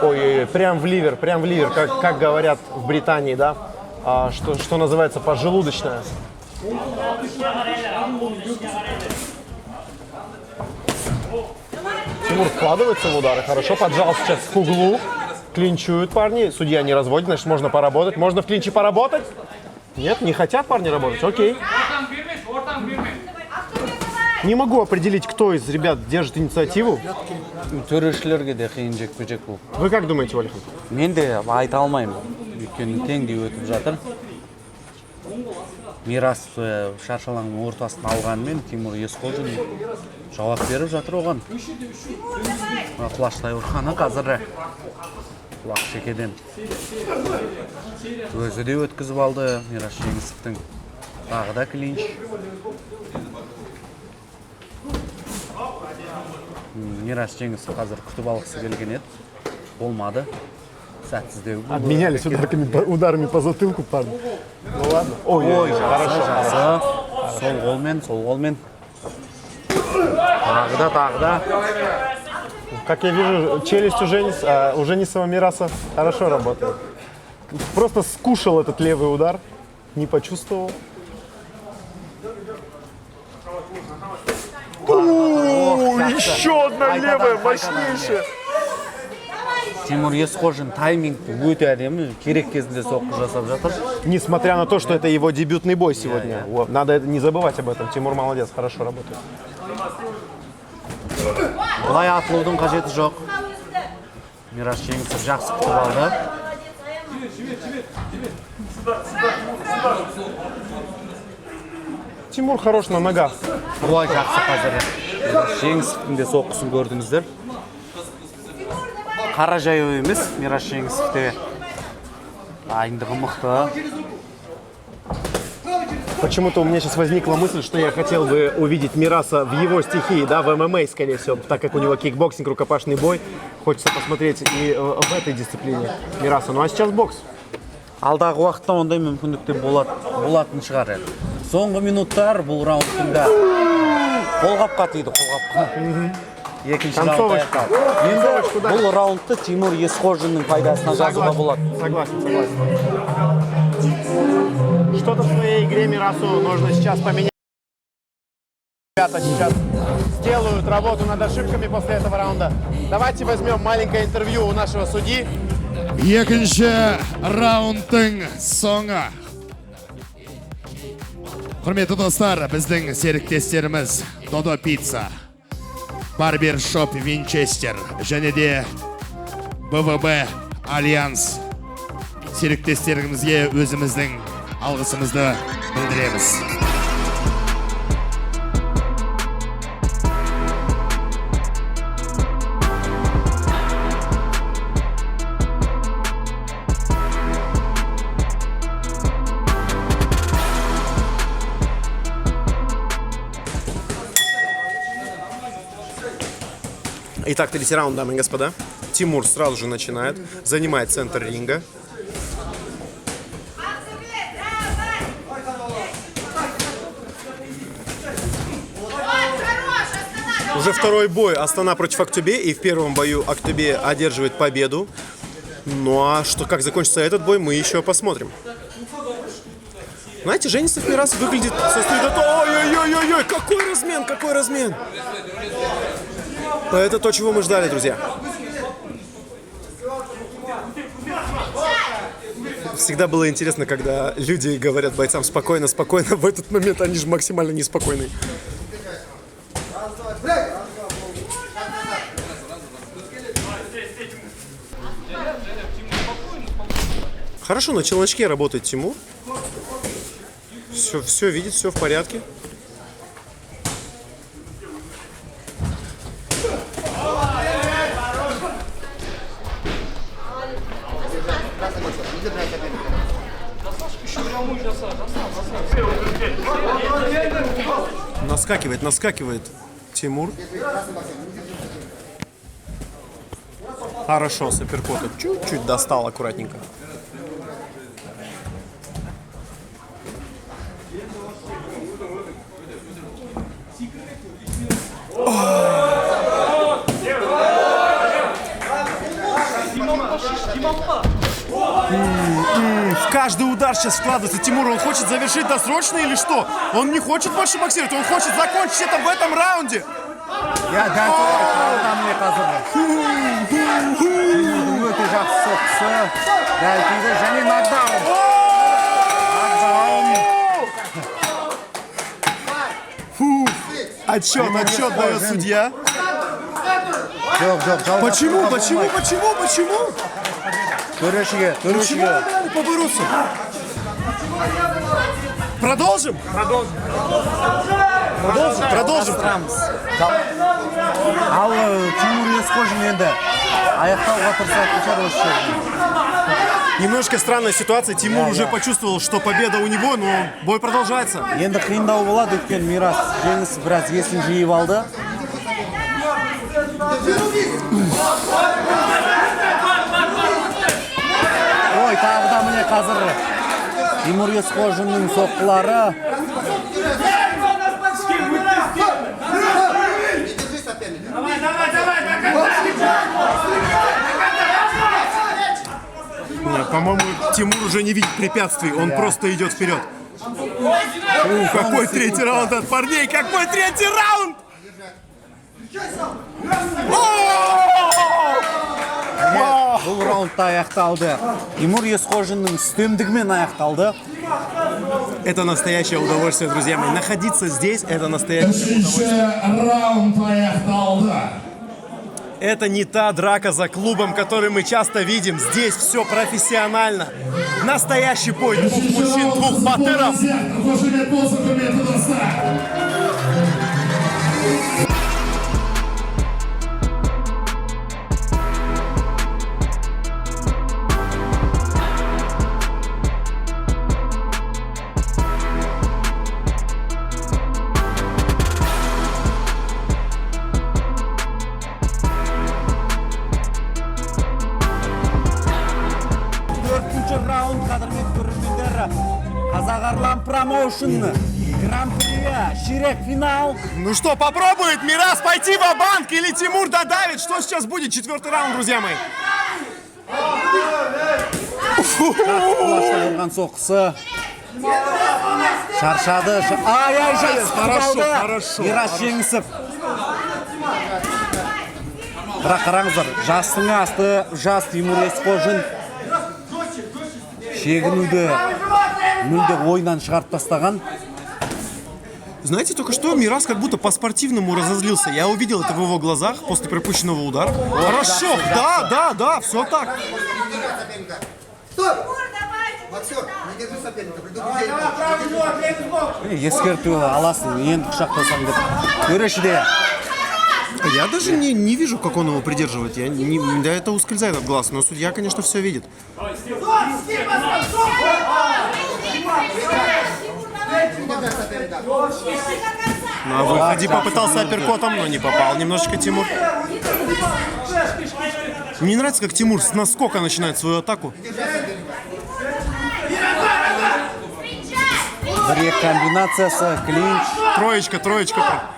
Ой, прям в ливер, как говорят в Британии, да, что называется поджелудочная. Тимур вкладывается в удары, хорошо, поджал сейчас к углу, клинчуют парни, судья не разводит, значит можно поработать, можно в клинче поработать. Нет, не хотят парни работать, окей. Не могу определить, кто из ребят держит инициативу. Төрешілерге де қиын жекпе-жек бұл. Вы как думаете, Валихан? Мен де айта алмаймын. Өйткені теңдей өтіп жатыр. Мирас шаршалаңның ортасын алғанымен Тимур Есқожин жауап беріп жатыр оған. Құлаштай ұрқаны қазір құлақ шекеден. Өзі де өткізіп алды Мирас Жеңісовтың. Тағы да клинч. Мирас Жеңісов қазір күтіп алғысы келген еді. Болмады. Сәтсіздеу. Обменялись ударами по затылку, парни. Ну ладно. Ой, жақсы. Сол қолмен. Тағы да. Как я вижу, челюсть у Женисова Мираса хорошо работает. Просто скушал этот левый удар, не почувствовал. Еще одна левая, мощнейшая. Тимур Есқожин таймингті өте әдемі, керек кезінде соққы жасап жатыр. Несмотря на то, что это его дебютный бой сегодня. Вот, надо не забывать об этом. Тимур молодец, хорошо работает. Бұлай атылудың қажеті жоқ. Мирас Жеңісов жақсы күтіп алды. Тимур хорош на ногах. Бұлай жақсы қазір. Мирас Жеңісовтың де соққысын көрдіңіздер. Қара жаяу емес, Мирас Жеңісовте дайындығы мықты. Почему-то у меня сейчас возникла мысль, что я хотел бы увидеть Мираса в его стихии, да, в ММА, скорее всего, так как у него кикбоксинг, рукопашный бой. Хочется посмотреть и в этой дисциплине Мираса. Ну а сейчас бокс. Алдағы уақытта ондай мүмкіндіктер болатын шығар еді. Соңғы минуттар бұл раундында қолғапқа тиді, қолғапқа. Екінші раунд аяқталды. Енді бұл раундты Тимур Есқожиннің пайдасына жазуға болады. Согласен. Что-то в своей игре Мирасу нужно сейчас поменять. Ребята сейчас сделают работу над ошибками после этого раунда. Давайте возьмем маленькое интервью у нашего судьи. Екінші раундтың соңы. Құрметті достар, біздің серіктестеріміз Додо Пицца, Барбершоп Винчестер және де БВБ Альянс серіктестерімізге өзіміздің алғысымызды білдіреміз. Итак, третий раунд, дамы и господа. Тимур сразу же начинает, занимает центр ринга. Уже второй бой Астана против Актюбе, и в первом бою Актюбе одерживает победу. Ну а что, как закончится этот бой, мы еще посмотрим. Знаете, Женисов Мирас выглядит сосредоточен. Ой-ой-ой, какой размен, какой размен. Это то, чего мы ждали, друзья. Всегда было интересно, когда люди говорят бойцам спокойно, спокойно. В этот момент они же максимально неспокойны. Хорошо, на челночке работает Тимур. Все видит, все в порядке. Наскакивает Тимур. Хорошо, с апперкота чуть-чуть достал аккуратненько. В каждый удар сейчас вкладывается Тимур. Он хочет завершить досрочно или что? Он не хочет больше боксировать, он хочет закончить это в этом раунде. Я мне казалось. Өте жақсы соққысы. Дәлкейді және нокдаун. Отчет дает судья. Почему? Төрешіге. Надо побороться. Продолжим? Продолжим. Ал Тимур Есқожин енді аяқтауға тырысатын шығар осы жерде. Немножко странная ситуация. Тимур уже почувствовал, что победа у него, но бой продолжается. Енді қиындау болады, өйткені Мирас жеңіс біраз есін жиып алды. Ой, тағы да міне қазір Тимур Есқожиннің соққылары. По-моему, Тимур уже не видит препятствий, он просто идет вперед. Какой третий раунд от парней, какой третий раунд! Бұл раундта аяқталды. Тимур Есқожиннің үстемдігімен аяқталды. Это настоящее удовольствие, друзья мои. Находиться здесь — это настоящее удовольствие. Раунд аяқталды. Это не та драка за клубом, которую мы часто видим. Здесь все профессионально. Настоящий бой двух мужчин, двух батыров. Раунд, қадірмен көрермендер, Қазақ Арлан промоушн гран-при, ширек финал. Ну что, попробует Мирас пойти ва-банк или Тимур додавит? Что сейчас будет? Четвертый раунд, друзья мои. Құлаштай соққысы. Шаршады. Ай-ай, Хорошо. Мирас жеңісіп. Бірақ қараңыздар, жастың асты, жас Тимур Есқожин шегінуді мүлде ойынан шығарып тастаған. Знаете, только что Мирас как будто по-спортивному разозлился. Я увидел это в его глазах после пропущенного удара. Хорошо, да, все так. Ескерту аласың, енді құшақтасаң деп. Төрешіде. Я даже не вижу, как он его придерживает. Да, это ускользает от глаз, но судья, конечно, все видит. На выходе попытался апперкотом, но не попал немножечко Тимур. Мне нравится, как Тимур с наскока начинает свою атаку. Бір комбинациясы, клинч. Троечка, троечка.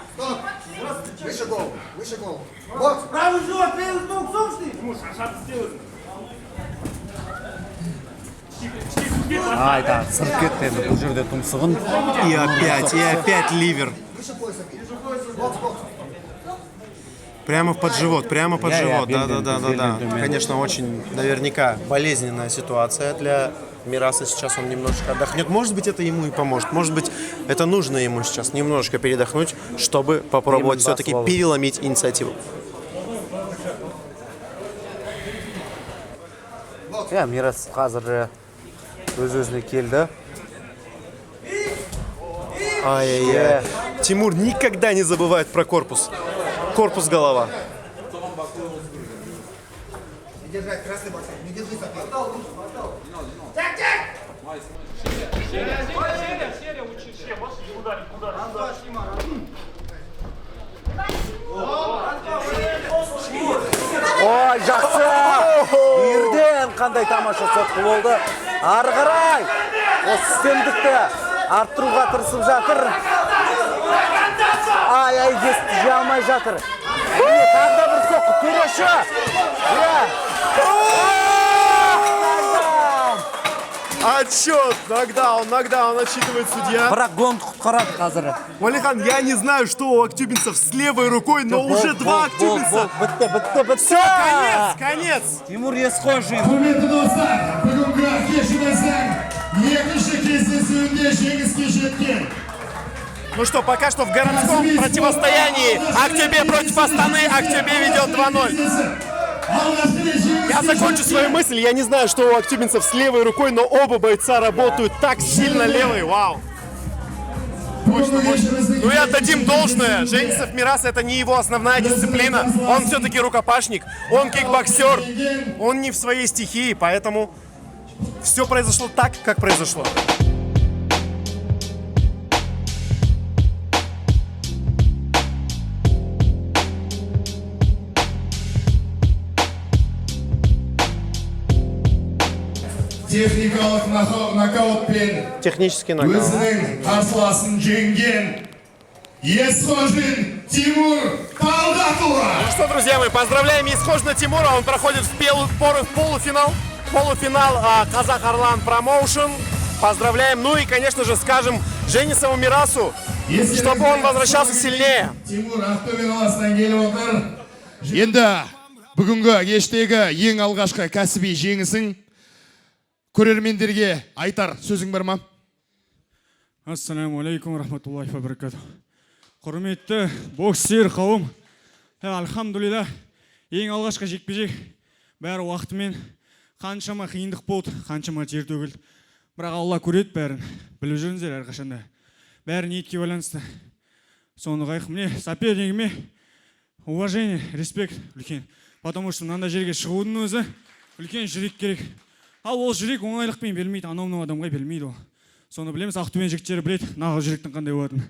Айда, сырт кетті енді бұл жерде тұмсығын. И опять ливер. Прямо под живот, прямо под живот. Да. Конечно, очень наверняка болезненная ситуация для Мираса. Сейчас он немножко отдохнет. Может быть, это ему и поможет. Может быть, это нужно ему сейчас немножко передохнуть, чтобы попробовать все-таки переломить инициативу. Мирас қазір өз-өзіне келді. Ай-яй-яй. Тимур никогда не забывает про корпус. Корпус-голова. Ой, жақсы! Бірден қандай тамаша соққы болды. Ары қарай! Осы үстемдікті арттыруға тырысып жатыр. Ай, есті жей алмай жатыр. Міне, тағы да бір соққы, төреші! Отчет! Нокдаун отсчитывает судья. Бірақ гонды құтқарады қазір. Уалихан, я не знаю, что у актюбинцев с левой рукой, но уже два актюбинца. Бітті. Все, конец! Тимур Есқожин. Құрметті достар, бүгінгі кешіміздің екінші кездесуінде жеңіске жеткен. Ну что, пока что в городском противостоянии Актюбе против Астаны. Актюбе ведет 2-0. Я закончу свою мысль. Я не знаю, что у актюбинцев с левой рукой, но оба бойца работают так сильно левой. Вау. Мощно. Ну и отдадим должное. Женисов Мирас — это не его основная дисциплина. Он все-таки рукопашник. Он кикбоксер. Он не в своей стихии, поэтому все произошло так, как произошло. Техникалық нокаутпен Технический нокаут. өзінің қарсыласын жеңген Есқожин Тимур Талгатұлы. Ну что, друзья мои, поздравляем Есқожина Тимура. Он проходит в полуфинал Казах Арлан Промоушен. Поздравляем. Ну и, конечно же, скажем Женисову Мирасу, чтобы он возвращался сильнее. Тимур Ақтөбе қаласынан келіп отыр. Енді бүгінгі кештегі ең алғашқы кәсіби жеңісің көрермендерге айтар сөзің бар ма? Ассаламу алейкум рахматуллахи ва баракату. Құрметті боксер қауым, альхамдулилля, ең алғашқы жекпе-жек бәрі уақытымен, қаншама қиындық болды, қаншама тер төгілді. Бірақ Алла көреді бәрін, біліп жүріңіздер әрқашанда. Бәрі ниетке байланысты. Соны қайық, міне сопернигіме уважение, респект үлкен. Потому что мынандай жерге шығудың өзі үлкен жүрек керек. Ал ол жүрек оңайлықпен бермейді, анау адамға бермейді ол. Соны білеміз, Ақтөбе жігіттері біледі, нағыз жүректің қандай болатынын.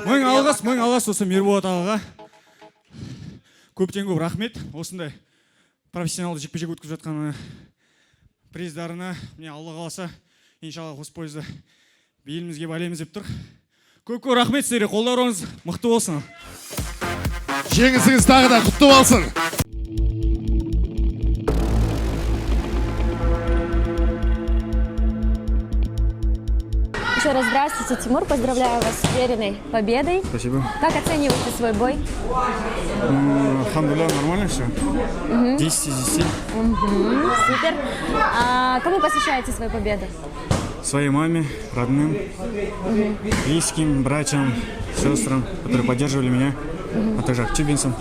Мың алғыс осы Мерболат ағаға. Көптен көп рахмет. Осындай профессионалды жекпе-жек өткізіп жатқан приздарына, міне Алла қаласа, иншалла осы пойызды елімізге байлаймыз деп тұр. Көп рахмет сіздерге, қолдарыңыз мықты болсын. Жеңісіңіз тағы да құтты болсын. Еще раз здравствуйте, Тимур. Поздравляю вас с уверенной победой. Спасибо. Как оцениваете свой бой? Алхамдулилля, нормально все. 10 из 10. Супер. А кому посвящаете свою победу? Своей маме, родным, близким, братьям, сестрам, которые поддерживали меня, а также актюбинцам.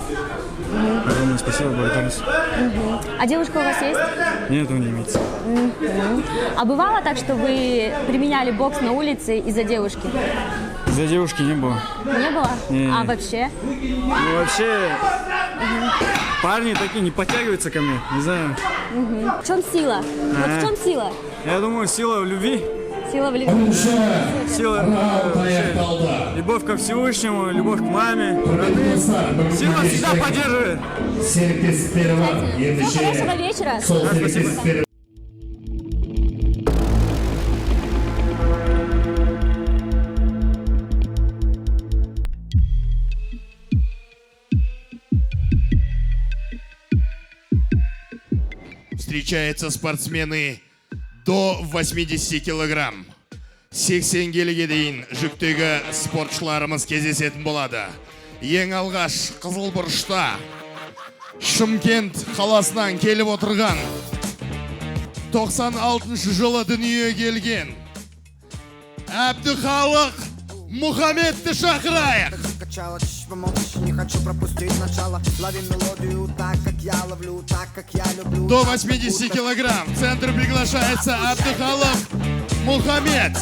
Огромное спасибо, благодарность. А девушка у вас есть? Нет, этого не имеется. А бывало так, что вы применяли бокс на улице из-за девушки? Из-за девушки не было. Не было? Не. А вообще? Ну, вообще, парни такие не подтягиваются ко мне, не знаю. В чем сила? Вот в чем сила? Я думаю, сила в любви. Сила в любви. Сила, Любовь ко Всевышнему, любовь к маме, родным. Сила всегда поддерживает. Всем хорошего вечера. Спасибо. Встречаются спортсмены до 80 килограмм. 80 келіге дейін жүктегі спортшыларымыз кездесетін болады. Ең алғаш Қызыл бұрышта Шымкент қаласынан келіп отырған 96 жылы дүние келген Әбдіхалық Мұхамедті шақырайық. Не хочу пропустить начало. Лови мелодию так, как я ловлю, так, как я люблю. До 80 килограмм в центр приглашается Әбдіхалық Мұхамед,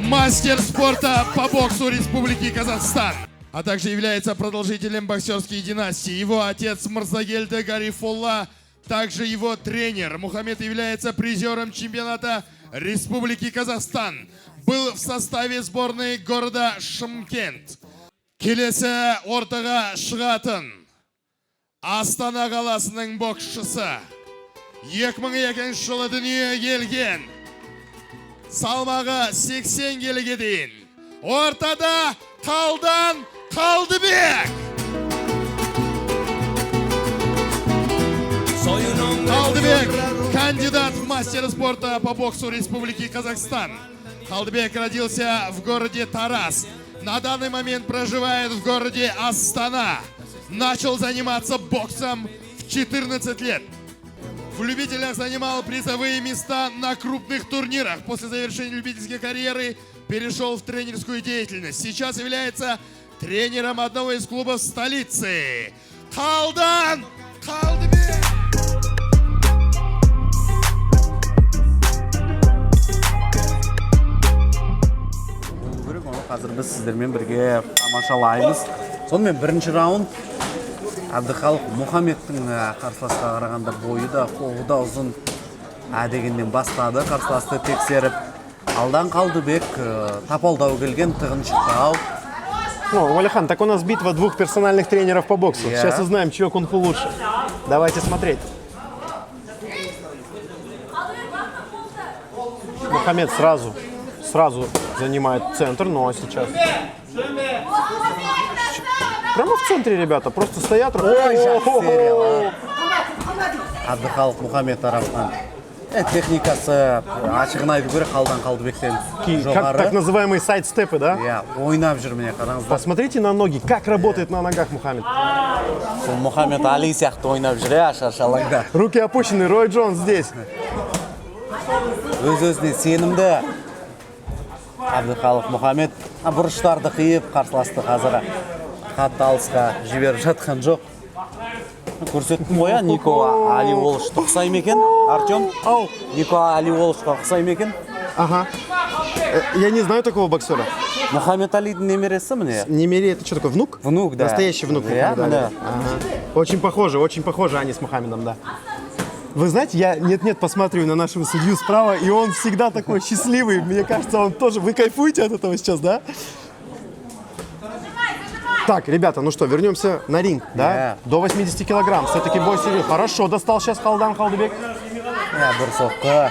мастер спорта по боксу Республики Казахстан, а также является продолжителем боксерской династии. Его отец Мырзагелді Гарифолла, также его тренер. Мұхамед является призером чемпионата Республики Казахстан. Был в составе сборной города Шымкент. Келесі ортаға шығатын Астана қаласының боксшысы 2002 жылы дүние келген. Салмағы 80 келіге дейін. Ортада Қалдан Қалдыбек. Қалдыбек, кандидат в мастера спорта по боксу Республики Казахстан. Қалдыбек родился в городе Тарас. На данный момент проживает в городе Астана. Начал заниматься боксом в 14 лет. В любителях занимал призовые места на крупных турнирах. После завершения любительской карьеры перешел в тренерскую деятельность. Сейчас является тренером одного из клубов столицы. Қалдан Қалдыбек! Қазір біз сіздермен бірге тамашалаймыз. Сонымен бірінші раунд Әбдіхалық Мұхамедтің қарсыласқа қарағанда бойы да, қолы да ұзын дегеннен бастады. Қарсыласты тексеріп, Алдан Қалдыбек тапалдау келген, тығын шықпау. Валихан, так у нас битва двух персональных тренеров по боксу. Сейчас узнаем, чье кунг-фу лучше. Давайте смотреть. Мухаммед сразу занимает центр, но сейчас... Прямо в центре, ребята, просто стоят... Ой, жақсы Әбдіхалық Мұхамед тарапынан. Техникасы ашығын айту керек, Қалдан Қалдыбектен жоғары. Так называемые сайд-степы, да? Ойнап жүр міне, қараңыздар. Посмотрите на ноги, как работает на ногах Мухаммед. Мұхамед Али сияқты ойнап жүр, шаршалаңда. Руки опущены, Рой Джонс здесь. Өз-өзіне сенімді Әбдіхалық Мұхамед бұрыштарды қиып қарсыласты қазір қатты алысқа жіберіп жатқан жоқ. Көрсеттім ғой, Нико Али Уолшты ұқсай ма екен, Артем? Нико Али Уолшқа ұқсай ма екен? Ага. Я не знаю такого боксера. Мухаммед Алидің немересі міне? Немере, это что такое, внук? Внук, да. Настоящий внук. Да. Очень похожи они с Мухаммедом, да. Вы знаете, я нет-нет посмотрю на нашего судью справа, и он всегда такой счастливый. Мне кажется, он тоже... Вы кайфуете от этого сейчас, да? Так, ребята, ну что, вернемся на ринг, да? До 80 килограмм. Все-таки бой серьезный. Хорошо достал сейчас Қалдан Қалдыбек. Бір соққы.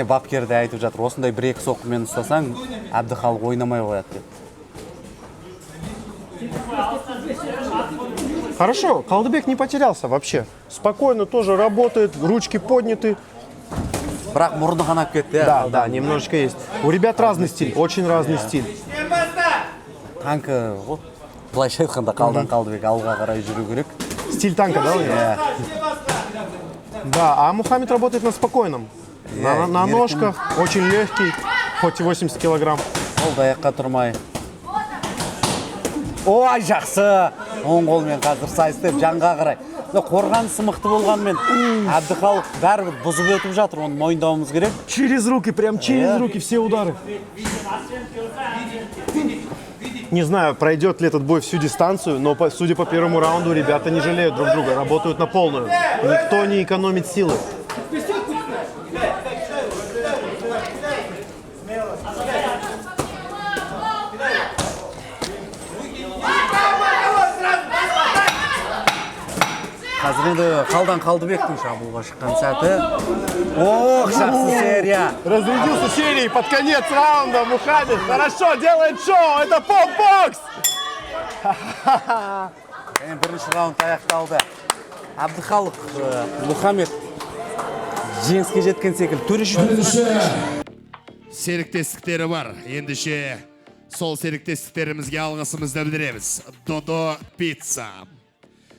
Бапкер де айтып жатыр, осындай бір-екі соққымен ұстасаң, Әбдіхалық ойнамай қояды деп. Хорошо, Қалдыбек не потерялся вообще. Спокойно тоже работает, ручки подняты. Бірақ мұрны қанап кетті. Да, немножечко есть. У ребят разный стиль, очень разный стиль. Танкі, былайша айтқанда Қалдан Қалдыбек алға қарай жүру керек. Стиль танка, да? Да, а Мухаммед работает на спокойном. На ножках, очень легкий, хоть и 80 килограмм. Ол даяққа тұрмай. Ой, жақсы! Оң қолмен қазір сайыстып, жанға қарай. Қорғанысы мықты болғанмен, Әбдіхалық бәрібір бұзып өтіп жатыр, оны мойындауымыз керек. Через руки, прям через руки все удары. Не знаю, пройдет ли этот бой всю дистанцию, но судя по первому раунду, ребята не жалеют друг друга, работают на полную. Никто не экономит силы. Қазір енді қалдан Қалдыбектің шабуылға шыққан сәті. Ох, жақсы серия. Разрядился серией под конец раунда. Мухаммед хорошо делает шоу. Это поп-бокс. Бірінші раунд аяқталды. Абдыхалық Мухаммед жеңіске жеткен секілді. Төреші серіктестіктері бар. Ендеше сол серіктестіктерімізге алғысымызды білдіреміз. Додо Пицца,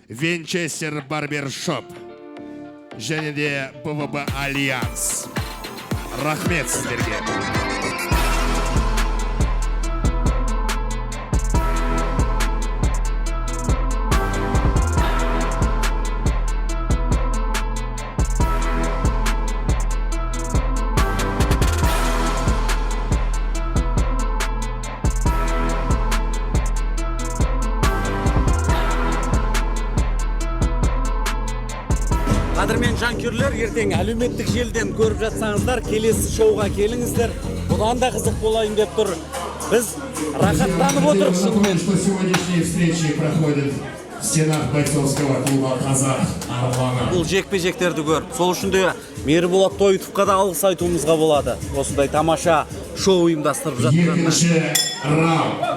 Винчестер Барбершоп және де БВБ Альянс. Рахмет сіздерге. Қадірмен жанкүйерлер, ертең әлеуметтік желіден көріп жатсаңыздар, келесі шоуға келіңіздер. Бұдан да қызық болайын деп тұр. Біз рахаттанып отырмыз. Сегодняшние встречи проходят в стенах бойцовского клуба «Қазақ Арланы». Бұл жекпе-жектерді көріп, сол үшін де Мерболат Тойтовқа да алғыс айтуымызға болады. Осындай тамаша шоу ұйымдастырып жатқанына.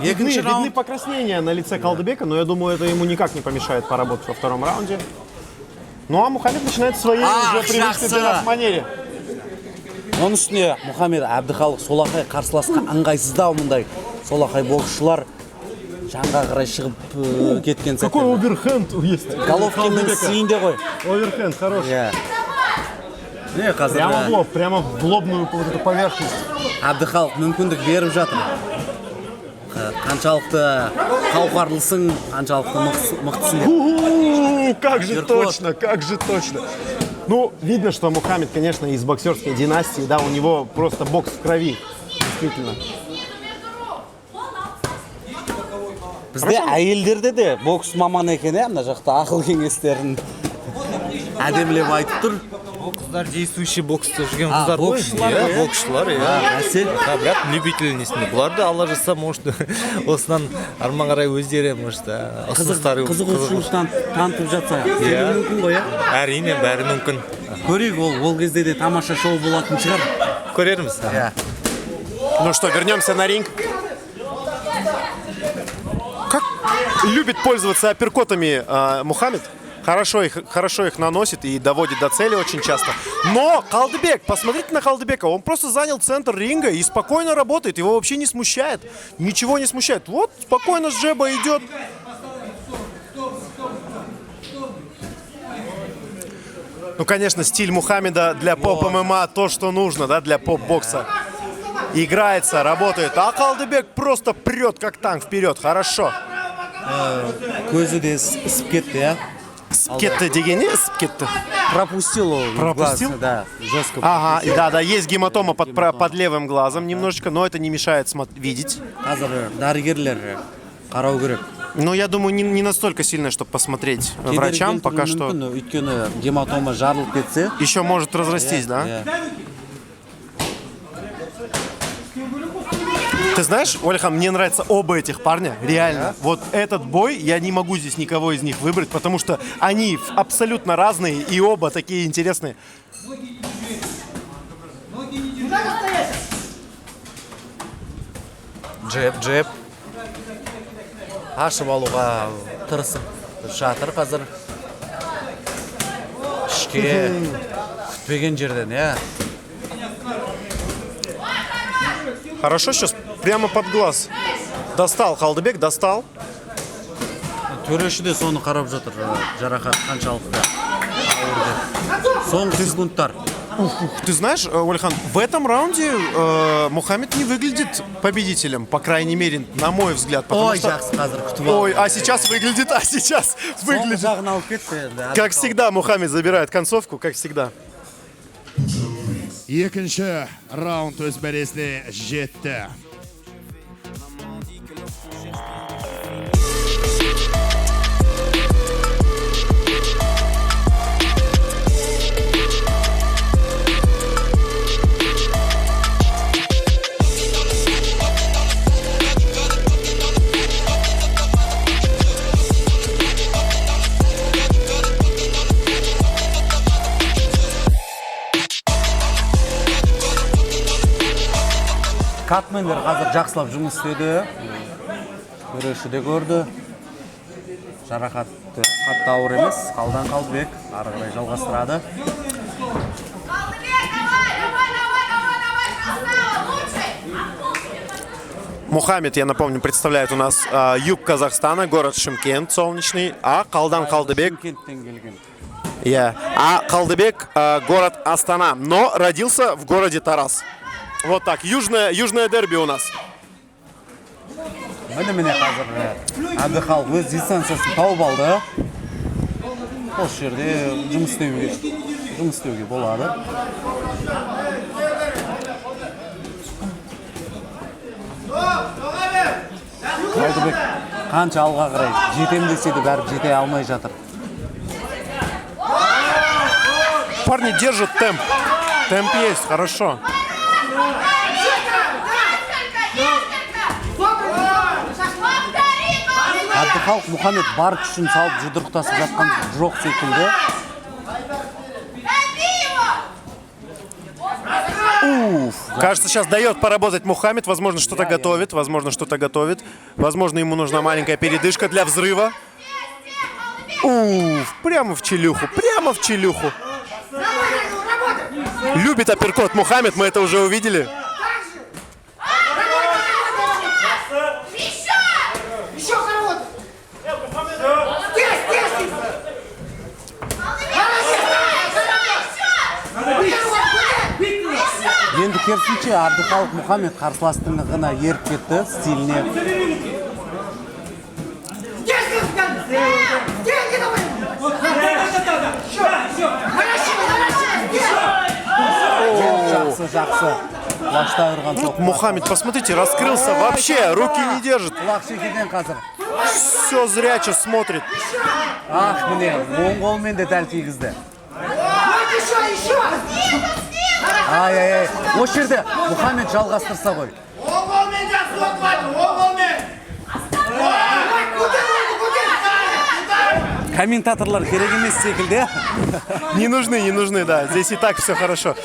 Екінші раунд. Видны покраснения на лице Қалдыбека, но я думаю, это ему никак не помешает поработать во втором раунде. Ну а Мухаммед начинает в своей уже привычной для нас манере. Оның үстіне Мухаммед Абдыхалық солақай қарсыласқа ыңғайсыздау мұндай солақай боксшылар жанға қарай шығып кеткен сәтте. Какой оверхенд есть? Головкиннің сиінде ғой. Оверхенд хороший. Прямо в лоб, прямо в лобную вот эту поверхность. Абдыхалық мүмкіндік беріп жатыр. Қаншалықты қауқарлысың, қаншалықты мықтысың. Как же точно, как же точно. Ну, видно, что Мухаммед, конечно, из боксерской династии, да, у него просто бокс в крови, действительно. Бізде әйелдерде де бокс маманы екен, мына жақта ақыл кеңестерін әдемілеп айтып тұр. Қыздар действующий бокста жүрген қыздар ғой. Боксшылар, бірақ любитель несінде. Бұларды алла жазса, может, осынан арман қарай өздері, может, қызығушылықтан танытып жатса, мүмкін ғой, әрине, бәрі мүмкін. Көрейік, ол кезде де тамаша шоу болатын шығар. Көрерміз. Ну что, вернемся на ринг. Как любит пользоваться апперкотами Мухаммед. Хорошо их наносит и доводит до цели очень часто. Но Қалдыбек, посмотрите на Қалдыбека, он просто занял центр ринга и спокойно работает, его вообще не смущает, ничего не смущает. Вот, спокойно с джеба идет. Ну, конечно, стиль Мухаммеда для поп-ММА то, что нужно, да, для поп-бокса. Играется, работает, а Қалдыбек просто прет, как танк, вперед, хорошо. Көзі де ісіп кетті, я? Кетті дегені, ісіп кетті. Пропустил его. Пропустил? Глаз, да, жестко. Ага, да, есть гематома под левым глазом немножечко, но это не мешает видеть. Қазір дәрігерлер қарау керек. Ну, я думаю, не настолько сильно, чтобы посмотреть врачам пока что. Өйткені гематома жарылып кетсе. Еще может разрастись, да? Ты знаешь, Ольха, мне нравятся оба этих парня, реально. Вот этот бой, я не могу здесь никого из них выбрать, потому что они абсолютно разные и оба такие интересные. Джеб. Ашып алуға тырысып жатыр қазір. Ішке күтпеген жерден, я. Хорошо, сейчас прямо под глаз. Достал, Қалдыбек, достал. Төреші де соны қарап жатыр, жарақат қаншалықты ауыр деп. Соңғы секундтар. Ты знаешь, Ольхан, в этом раунде Мухаммед не выглядит победителем, по крайней мере, на мой взгляд. Ой, что... Ой, а сейчас выглядит. Как всегда, Мухаммед забирает концовку, как всегда. Екінші раунд өз бәресіне жетті. Катмендер қазір жақсылап жұмыс істеді. Күресті де көрді. Жарақатты қатты ауыр емес. Қалдан Қалдыбек ары қарай жалғастырады. Мухаммед, я напомню, представляет у нас юг Казахстана, город Шымкент, солнечный, а Қалдан Қалдыбек... А Қалдыбек город Астана, но родился в городе Тарас. Вот так, южное дерби у нас. Міне қазір Әбдіхалық өз дистанциясын тауып алды. Осы жерде жұмыс істеуге болады. Қалдыбек қанша алға қарай жетем десе де бәрі жете алмай жатыр. Парни держат темп. Темп есть, хорошо. Әбдіхалық Мұхаммед бар күшін салып жұдырықтасып жатқан жоқ секілді. Кажется, сейчас дает поработать Мухаммед. Возможно, что-то готовит. Возможно, ему нужна маленькая передышка для взрыва. Прямо в челюху. Любит апперкот Мухаммед, мы это уже увидели. Енді керісінше Әбдіхалық Мұхаммед қарсыластығына еріп кетті стиліне. Жақсы. Мухаммед, посмотрите, раскрылся вообще, руки не держит. Все зрячо смотрит. Ах, міне, оң қолмен де дәл тигізді. Ай, осы жерде Мухаммед жалғастырса ғой. Комментаторлар керек емес секілді. Не нужны, да. Здесь и так все хорошо.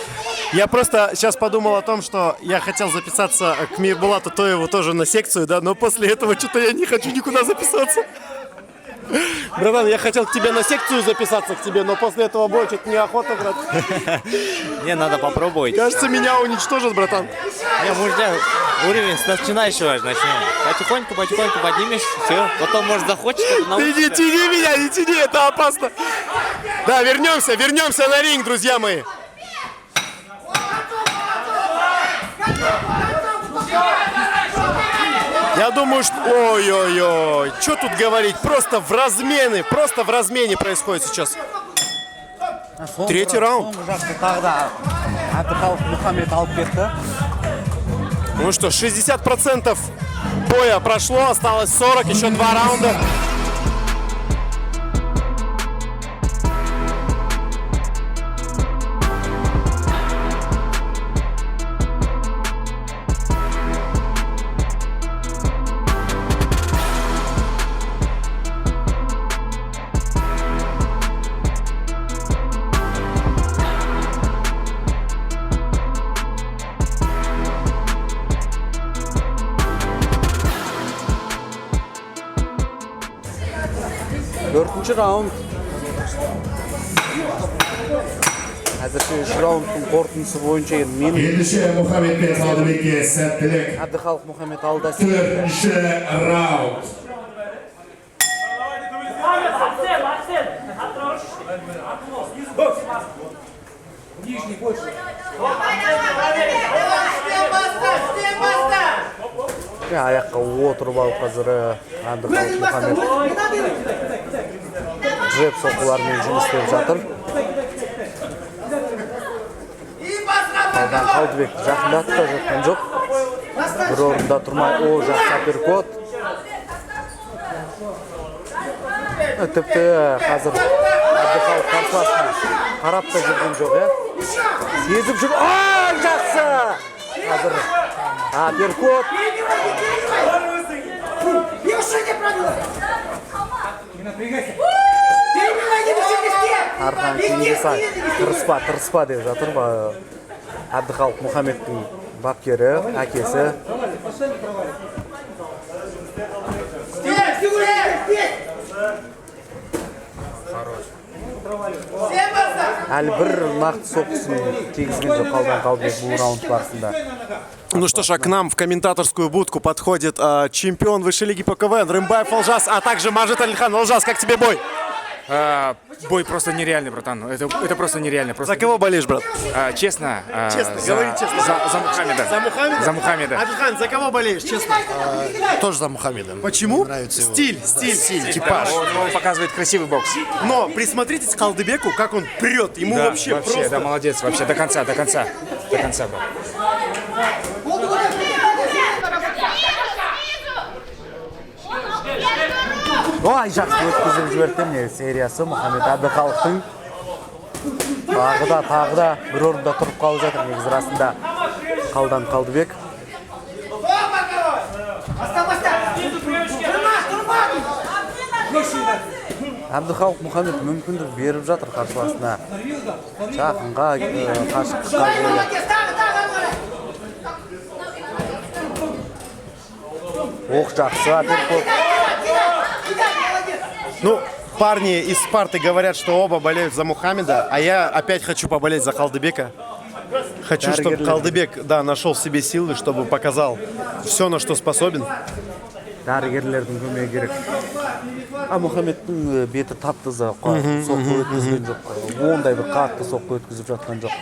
Я просто сейчас подумал о том, что я хотел записаться к Мирбулату Тоеву тоже на секцию, да, но после этого что-то я не хочу никуда записаться. Братан, я хотел к тебе на секцию записаться, к тебе, но после этого боя что-то неохота, брат. Не, надо попробовать. Кажется, меня уничтожат, братан. Не, может, уровень с начинающего начнем. Потихоньку поднимешь, все. Потом, может, захочешь. Ты не тяни меня, не тяни, это опасно. Да, вернемся на ринг, друзья мои. Я думаю, что... Ой-ой-ой, что тут говорить? Просто в размене происходит сейчас. Третий раунд. Ну что, 60% боя прошло, осталось 40, еще 2 раунда. Dördüncü rauнд. Әзірше 3 раундтың қорытындысы бойынша мен Мұхаммед пен Қалдыбекке сәттілік. Әбдіхалық Мұхаммед алда. 4-ші раунд. Аяққа отырып алып қазір Әбдіхалық Мұхаммед джеб соққылармен жұмыс істеп жатыр. Қалдан Қалдыбек жақындатып та жатқан жоқ. Бір орында тұрмай, жақсы апперкот. Тіпті қазір Әбдіхалық қарсыласына қарап та жүрген жоқ, сезіп жүр. Жақсы! Қазір апперкот. Арқан кеңге сай, тырыспа деп жатыр. Әбдіхалық Мұхаммедтің бапкері, әкесі. Әлі бір нақты соққысын тигізген жоқ Қалдан Қалдыбек бұл раунд барысында. Ну что ж, а к нам в комментаторскую будку подходит чемпион высшей лиги по КВН Рымбаев Олжас, а также Мажит Алихан. Олжас, как тебе бой? Бой просто нереальный, братан. Это просто нереально. Просто... За кого болеешь, брат? Честно. Говори честно. За Мухаммеда. За Мухаммеда? За Мухаммеда. Адильхан, за кого болеешь, честно? Тоже за Мухаммеда. Почему? Нравится его. Стиль, типаж. Он показывает красивый бокс. Но присмотритесь к Қалдыбеку, как он прет. Ему вообще просто... Да, молодец, вообще, до конца был. Ой, жақсы өткізіп жіберді міне сериясы Мұхаммед Әбдіхалықтың. Тағы да бір орында тұрып қалып жатыр негізі расында Қалдан Қалдыбек. Әбдіхалық Мұхаммед мүмкіндік беріп жатыр қарсыласына. Жақынға, қашықтыққа оқ жақсы апперкот. Ну, парни из Спарты говорят, что оба болеют за Мухаммеда, а я опять хочу поболеть за Қалдыбека. Хочу, чтобы Қалдыбек, нашел в себе силы, чтобы показал все, на что способен. Дәрігерлердің көмегі керек. Мұхаммедтің беті таптызы, соққы өткізген жоқ. Ондай бір қатты соққы өткізіп жатқан жоқ.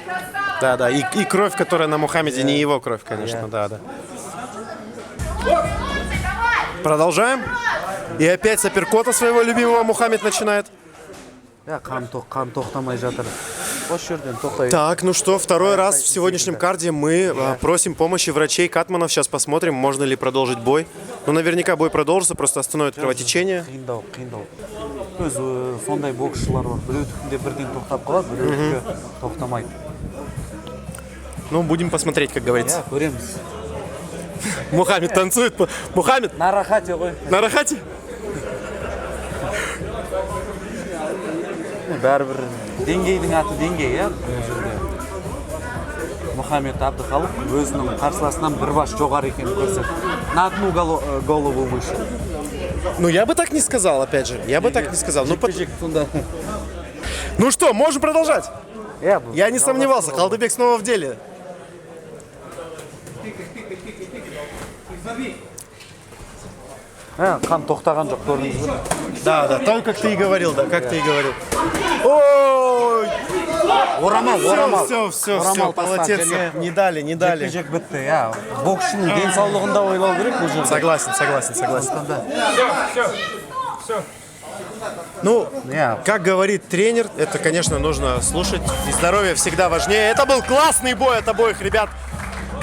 Да, и кровь, которая на Мухаммеде, не его кровь, конечно, да. Продолжаем. И опять с апперкота своего любимого Мухаммед начинает. Қан тоқтамай жатыр. Так, ну что, второй раз в сегодняшнем карде мы просим помощи врачей Катманов. Сейчас посмотрим, можно ли продолжить бой. Ну, наверняка бой продолжится, просто остановит кровотечение. Сондай боксшылар бар. Біреудікінде бірден тоқтап қалады, біреудікі тоқтамайды. Ну, будем посмотреть, как говорится. Көреміз. Мухаммед танцует. Мухаммед? На рахате ғой. На рахате? Бәрібір деңгейдің аты деңгей, Мұхаммед Әбдіхалық өзінің қарсыласынан бір баш жоғары екенін көрсетті. На одну голову выше. Ну, я бы так не сказал, опять же. Я бы так не сказал. Ну что, можем продолжать? Я не сомневался, Қалдыбек снова в деле. Қан тоқтаған жоқ, көрдіңіз бе? Да, то, как ты и говорил, Ой! Орамал. Все, молодец. Не дали. Жекпе-жек бітті, боксшының денсаулығында ойлау керек бұл жерде. Согласен. Ну, как говорит тренер, это, конечно, нужно слушать. И здоровье всегда важнее. Это был классный бой от обоих ребят.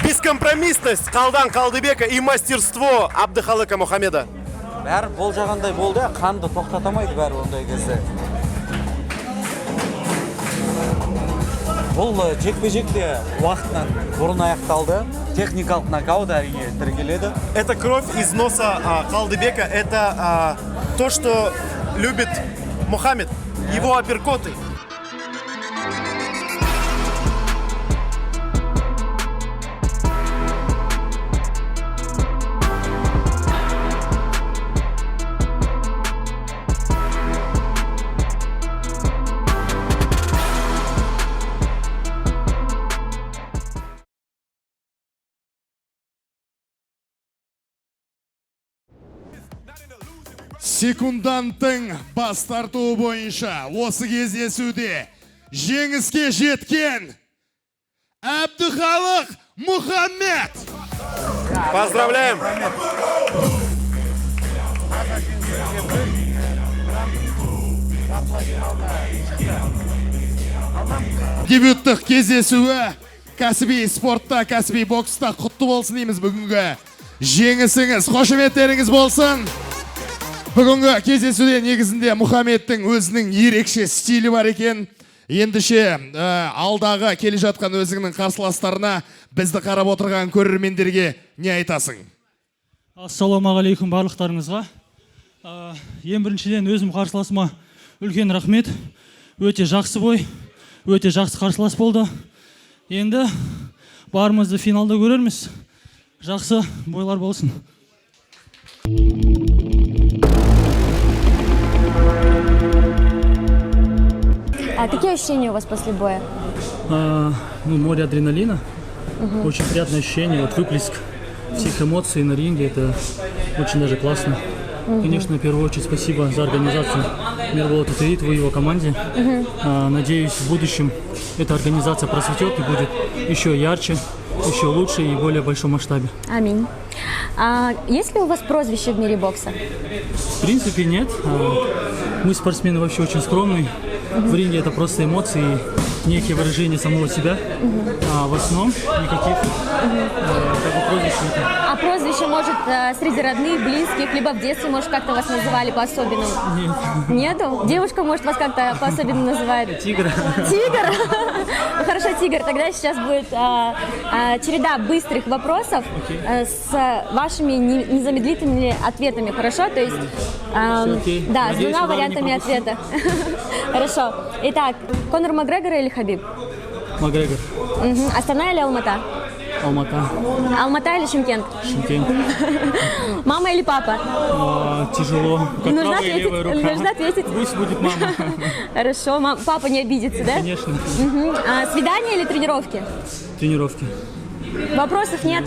Бескомпромиссность Қалдан Қалдыбека и мастерство Әбдіхалыка Мухаммеда. Бәрі болжағандай болды, қанды тоқтатамайды бәрі ондай кезде. Бұл жекпе-жекте уақытынан бұрын аяқталды. Техникалық нокаут әрине тіркеледі. Это кровь из носа Қалдыбека. Это то, что любит Мухаммед. Его апперкоты. Секунданттың бас тартуы бойынша осы кездесуде жеңіске жеткен Әбдіхалық Мухаммед. Поздравляем! Дебюттық кездесуі кәсіби спортта, кәсіби бокста құтты болсын дейміз бүгінгі. Жеңісіңіз, қошеметтеріңіз болсын. Бүгінгі кездесуде негізінде Мухаммедтің өзінің ерекше стилі бар екен. Ендіше алдағы келе жатқан өзіңнің қарсыластарына бізді қарап отырған көрермендерге не айтасың? Ассалаумағалейкум барлықтарыңызға. Ең біріншіден өзім қарсыласыма үлкен рахмет. Өте жақсы бой, өте жақсы қарсылас болды. Енді барымызды финалда көрерміз. Жақсы бойлар болсын. А какие ощущения у вас после боя? Море адреналина. Очень приятное ощущение. Вот выплеск всех эмоций на ринге. Это очень даже классно. Конечно, в первую очередь спасибо за организацию Мирболат Утаитову и его команде. Надеюсь, в будущем эта организация просветет и будет еще ярче, еще лучше и в более большом масштабе. Аминь. А есть ли у вас прозвище в мире бокса? В принципе, нет. Мы спортсмены вообще очень скромные. В ринге это просто эмоции, некие выражения самого себя. А в основном никаких прозвищ нет. А прозвище, может, среди родных, близких, либо в детстве, может, как-то вас называли по-особенному? Нет. Нету? Девушка, может, вас как-то по-особенному называет? Тигр. Тигр? Ну, хорошо, Тигр, тогда сейчас будет череда быстрых вопросов с вашими незамедлительными ответами, хорошо? То есть, да, с двумя вариантами ответа. Хорошо. Итак, Конор Макгрегор или Хабиб? Макгрегор. Астана или Алмата? Алмата. Алмата или Шымкент? Шымкент. Мама или папа? Тяжело. Как Нужно правая и ответить. левая рука. Нужно ответить. Пусть будет мама. Хорошо. Папа не обидится, да? Конечно. Свидание или тренировки? Тренировки. Вопросов нет.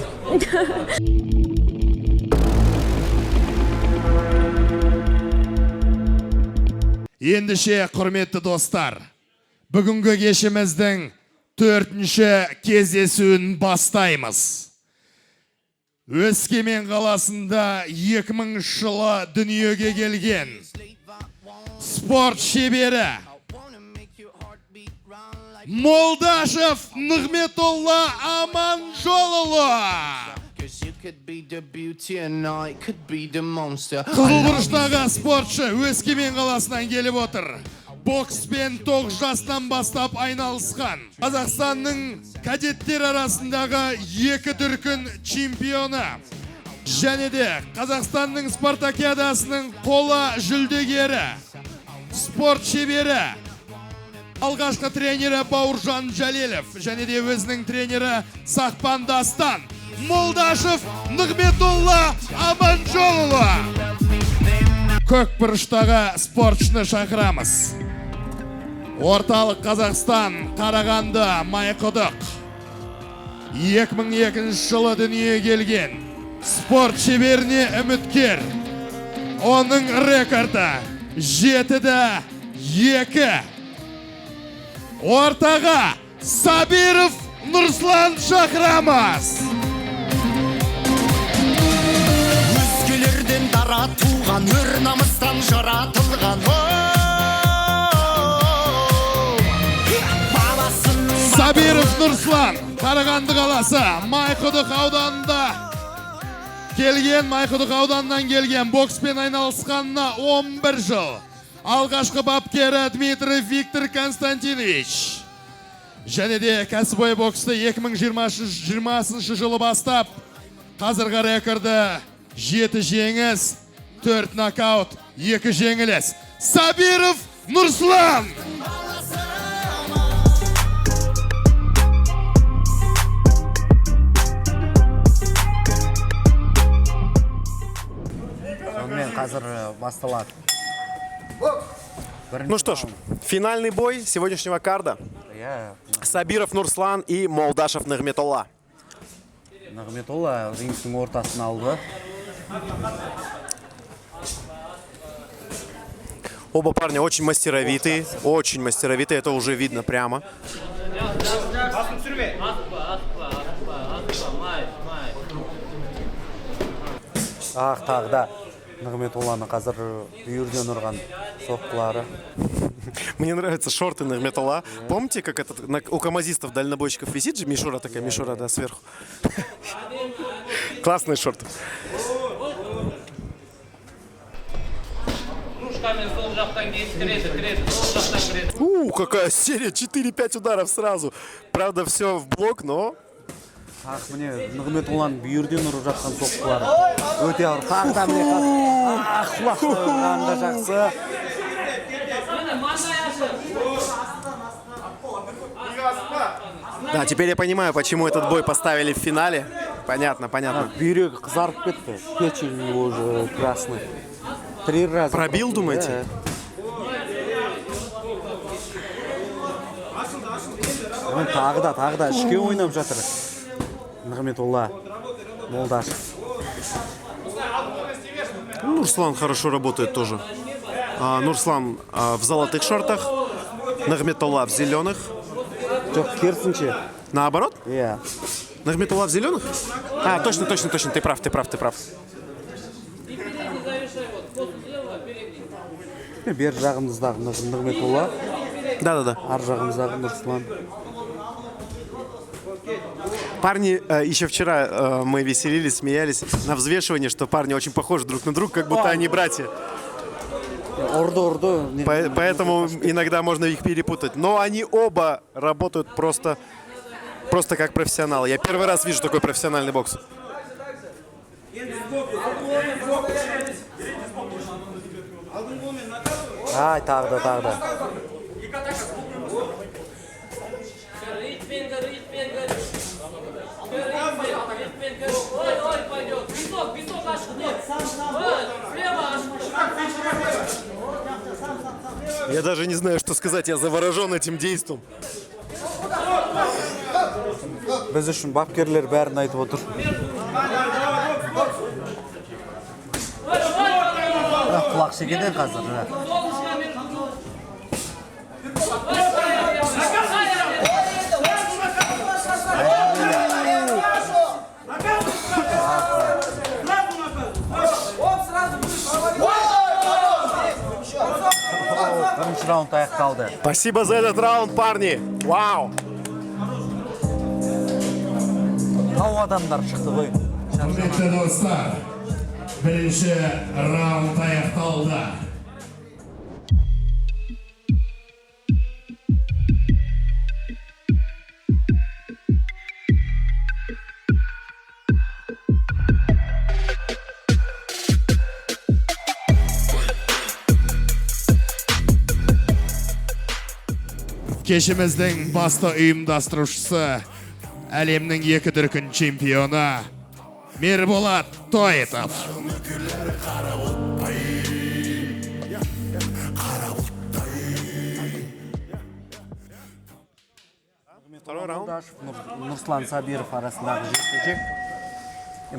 Ендіше, құрметті достар, бүгінгі кешіміздің 4-ші кездесуін бастаймыз. Өскемен қаласында 2000 жылы дүниеге келген спорт шебері Молдашев Нығметолла Аманжолұлы. Қызылбұрыштағы спортшы Өскемен қаласынан келіп отыр. Бокспен 9 жастан бастап айналысқан. Қазақстанның кадеттер арасындағы 2 дүркін чемпионы. Және де Қазақстанның спартакиадасының қола жүлдегері. Спорт шебері. Алғашқы тренері Бауыржан Жалелев. Және де өзінің тренері Сақпан Дастан. Молдашев Нығметолла Аманжолұлы. Көкбұрыштағы спортшыны шақырамыз. Орталық Қазақстан, Қарағанды, Майқұдық. 2002 жылы дүние келген спорт шеберіне үміткер. Оның рекорды 7-2. Ортаға Сабиров Нұрслан шақырамыз. Өзгелерден дара туған, өр намыстан жаратылған. Сабиров Нұрслан, Қарағанды қаласы, Майқұдық ауданында келген, Майқұдық ауданынан келген, бокспен айналысқанына 11 жыл. Алғашқы бапкері Дмитрий Виктор Константинович. Және де кәсіпқой боксты 2020 жылы бастап, қазіргі рекорды 7 жеңіс, 4 нокаут, 2 жеңіліс. Сабиров Нұрслан! Ну что ж, финальный бой сегодняшнего карда. Сабиров Нурслан и Молдашев Нығметолла. Нығметолла рингтің ортасын алды. Оба парня очень мастеровитые, это уже видно прямо. Ах, так, да. Нығметолланы қазір бүйірден ұрған соққылары. Мне нравятся шорты Нығметолла. Помните, как этот у камазистов-дальнобойщиков висит же мишура такая, мишура, да, сверху? Классные шорты. Какая серия, 4-5 ударов сразу. Правда, все в блок, но... Ах, міне Нығметолланың бүйірден ұрып жатқан соққылары. Өте ауыр. Тағда міне қазір. Ах, құлақтағанда жақсы. Да, теперь я понимаю, почему этот бой поставили в финале. Понятно, понятно. Бүйрегі қызарып кетті. Печень у него уже красный. 3 раза. Пробил, думаете? Тағы да ішке ойнап жатыр. Нығметолла Молдашев. Нурслан хорошо работает тоже. Нурслан в золотых шортах, Нығметолла в зеленых. Жоқ, керісінше. Наоборот? Иә. Нығметолла в зеленых? Точно. Ты прав. Бер жағымыздағы Нығметолла. Да. Ар жағымыздағы Нұрслан. Парни, еще вчера мы веселились, смеялись на взвешивании, что парни очень похожи друг на друга, как будто они братья. Орду. Поэтому иногда можно их перепутать. Но они оба работают просто как профессионалы. Я первый раз вижу такой профессиональный бокс. Тағы да. Я даже не знаю, что сказать. Я заворожен этим действом. Біз үшін бапкерлер бәрін айтып отыр. Құлақ шекеден қазір. Бірінші раунд аяқталды. Спасибо за этот раунд, парни. Вау! Қау адамдар шықты ғой. Құрметті достар, бірінші раунд аяқталды. Кешіміздің басты ұйымдастырушысы, әлемнің 2 дүркін чемпионы Мирболат Тойтов. Второй раунд. Нұрслан Сабиров арасындағы жекпе-жек.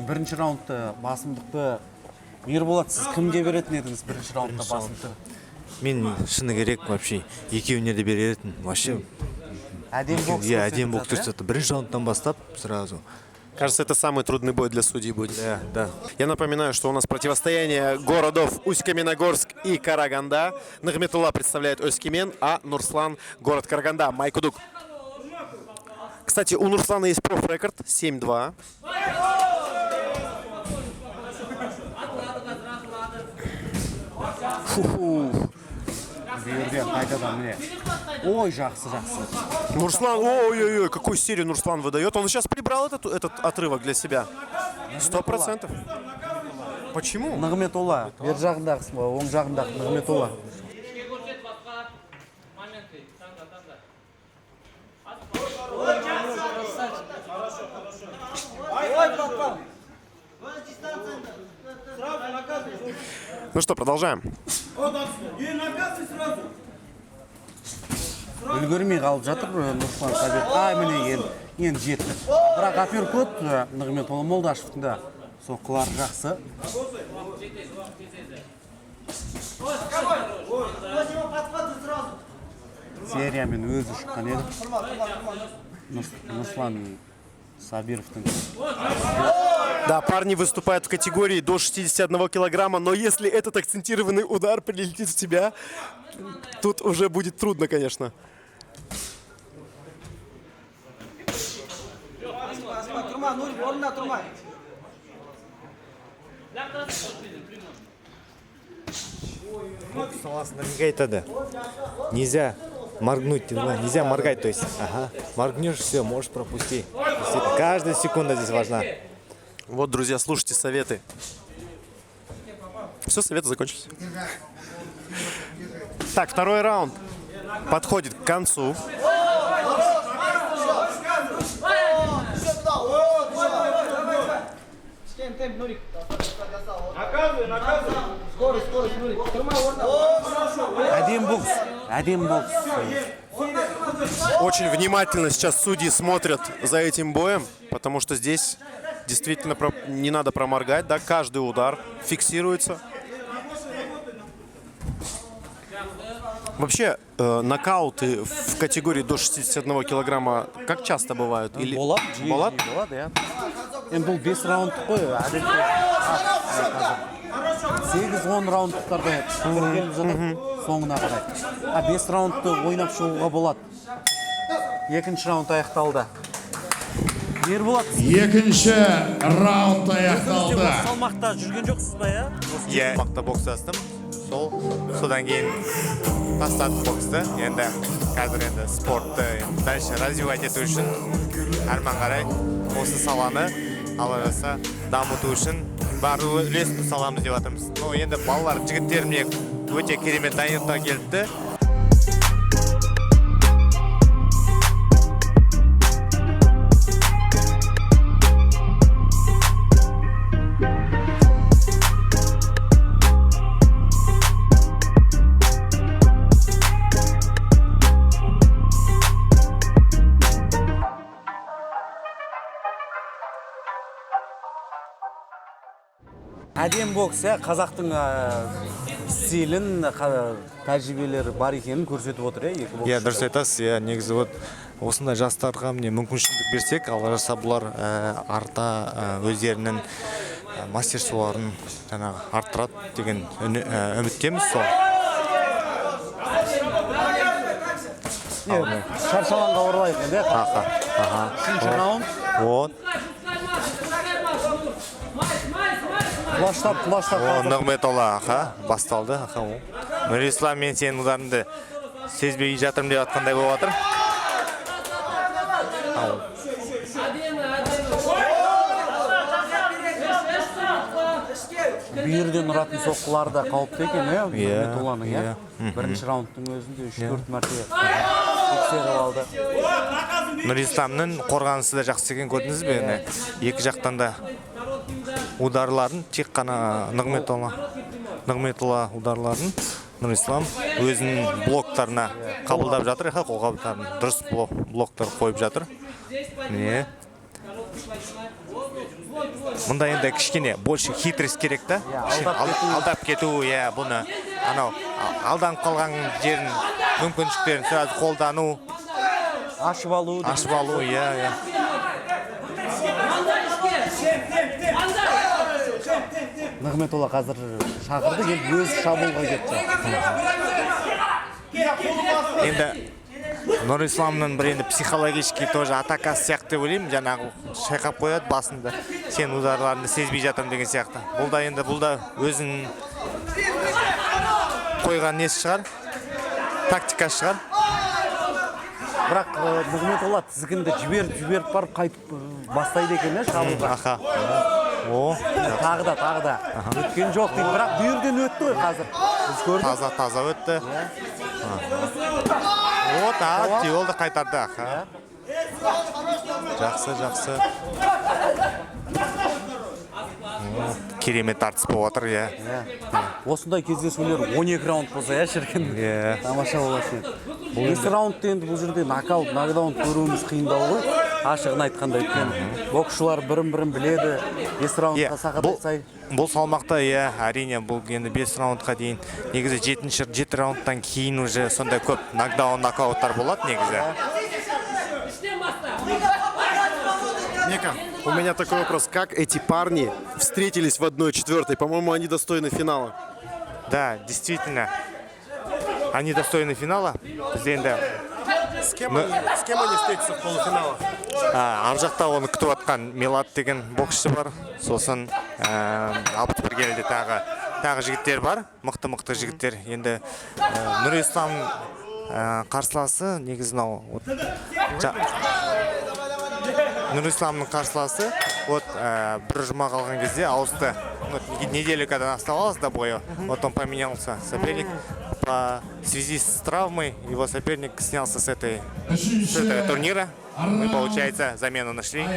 Бірінші раундты басымдықты Мирболат, сіз кімге беретін едіңіз бірінші раундта басымдықты? Мен шыны керек вообще екеуіне де беретін. Вообще әдем бокс көрсетті. Бірінші раундтан бастап сразу. Кажется, это самый трудный бой для судей будет. Да. Я напоминаю, что у нас противостояние городов Усть-Каменогорск и Караганда. Нығметолла представляет Өскемен, а Нурслан — город Караганда. Майкудук. Кстати, у Нурслана есть проф-рекорд 7-2. Ой, жақсы. Нурслан, ой-ой-ой, какую серию Нурслан выдает. Он сейчас прибрал этот отрывок для себя. 100%. Почему? Нығметолла, бер жағындағысы ма, оң жағындағы Нығметолла. Ну что, продолжаем. Үлгермей қалып жатыр Нұрслан Сабиров. Міне енді жетті. Бірақ апперкот Нығметолла Молдашевтың да соққылары жақсы. Сериямен өзі шыққан еді. Нұрслан Сабировтың. Да, парни выступают в категории до 61 килограмма, но если этот акцентированный удар прилетит в тебя, тут уже будет трудно, конечно. Бокс саласында неге айтады? Нельзя моргнуть, нельзя моргать, то есть, моргнешь, все, можешь пропустить. Каждая секунда здесь важна. Вот, друзья, слушайте советы. Все, советы закончились. Так, второй раунд подходит к концу. Один бокс. Очень внимательно сейчас судьи смотрят за этим боем, потому что здесь действительно не надо проморгать, да, каждый удар фиксируется. Вообще, нокауты в категории до 61 килограмма как часто бывают? Или... Болады, Болады? болады, иә. Енді бұл 5 раундтық қой, әдетте 8-10 раундтықтарда келіп жатыр соңына қарай. 5 раундты ойнап шығуға болады. Екінші раунд аяқталды. Ерболат, Екінші раунд аяқталды. салмақта жүрген жоқсыз ба, иә? Иә, салмақта бокстастым. Содан кейін тастадым боксты. Енді қазір енді спортты дальше развивать ету үшін әрмен қарай осы саланы алла жазса дамыту үшін барлық үлесін саламыз деп жатырмыз. Енді балалар жігіттер міне өте керемет дайындыққа келіпті. Әдем бокс, қазақтың стилін, тәжірибелері бар екенін көрсетіп отыр, екі бокс. Иә, дұрыс айтасыз. Негізі осындай жастарға міне мүмкіншілік берсек, алла жазса бұлар арта өздерінің мастерстволарын жаңағы арттырады деген үміттеміз сол. Шаршаланға оралайық енді. Үшінші раунд. Вот. Құлаштап. Нығметолла басталды. Нұрислам, мен сенің ударыңды сезбей жатырмын деп атқандай болып жатыр. Бүйірден ұратын соққылар да қауіпті екен, Нұрметолланың, иә? Бірінші раундтың өзінде 3-4 мәрте тексеріп алды. Нұрисламның қорғанысы да жақсы екен, көрдіңіз бе? Екі жақтан да ударларын, тек қана Нығметолла ударларын Нұрислам өзінің блоктарына қабылдап жатыр, қолғабытарын дұрыс блоктар қойып жатыр. Міне. Мұнда енді кішкене больше хитрость керек та. Алдап кету, бұны алданып қалған жерін, мүмкіншіліктерін сразу қолдану. Ашып алу, Нығметолла қазір шақырды, келіп өз шабуылға кетті. Енді Нұрисламның бір енді психологический тоже атакасы сияқты ойлаймын, жаңағы шайқап қояды басында. Сен ударларыңды сезбей жатырмын деген сияқты. Бұл да өзінің қойған несі шығар, тактикасы шығар. Бірақ Нығметолла тізгінді жіберіп барып қайтып бастайды екен, шабуылға. Тағы да. Өткен жоқ дейді, бірақ бүйірден өтті ғой қазір. Таза өтті. Теолды қайтарды. Жақсы. Керемет тартыс болып отыр, Осындай кездесулер 12 раунд болса, шіркін. Тамаша болатын. 5 раундты енді бұл жерде нокдаун көруіміз қиындау ғой. Ашығын айтқанда өткен. Боксшылар бірін біледі. 5 раундқа сақадай сай. Бұл салмақта, әрине, бұл енді 5 раундқа дейін. Негізі 7 раундтан кейін уже сондай көп нокауттар болады негізі. Ника, у меня такой вопрос. Как эти парни встретились в 1/4? По-моему, они достойны финала. Да, действительно. Они достойны финала. С кем они встретятся в полуфиналах? Ар жақта оны күтіп атқан Милат деген боксшы бар. Сосын Абытбергелде тағы жігіттер бар. Мықты жігіттер. Енді Нұрислам қарсыласы негізі Нұрисламның қарсыласы бір жұма қалған кезде ауысты. Неделю-когда оставалось до боя, вот он поменялся. Соперник в связи с травмой, его соперник снялся с этого турнира. Мы, получается, замену нашли.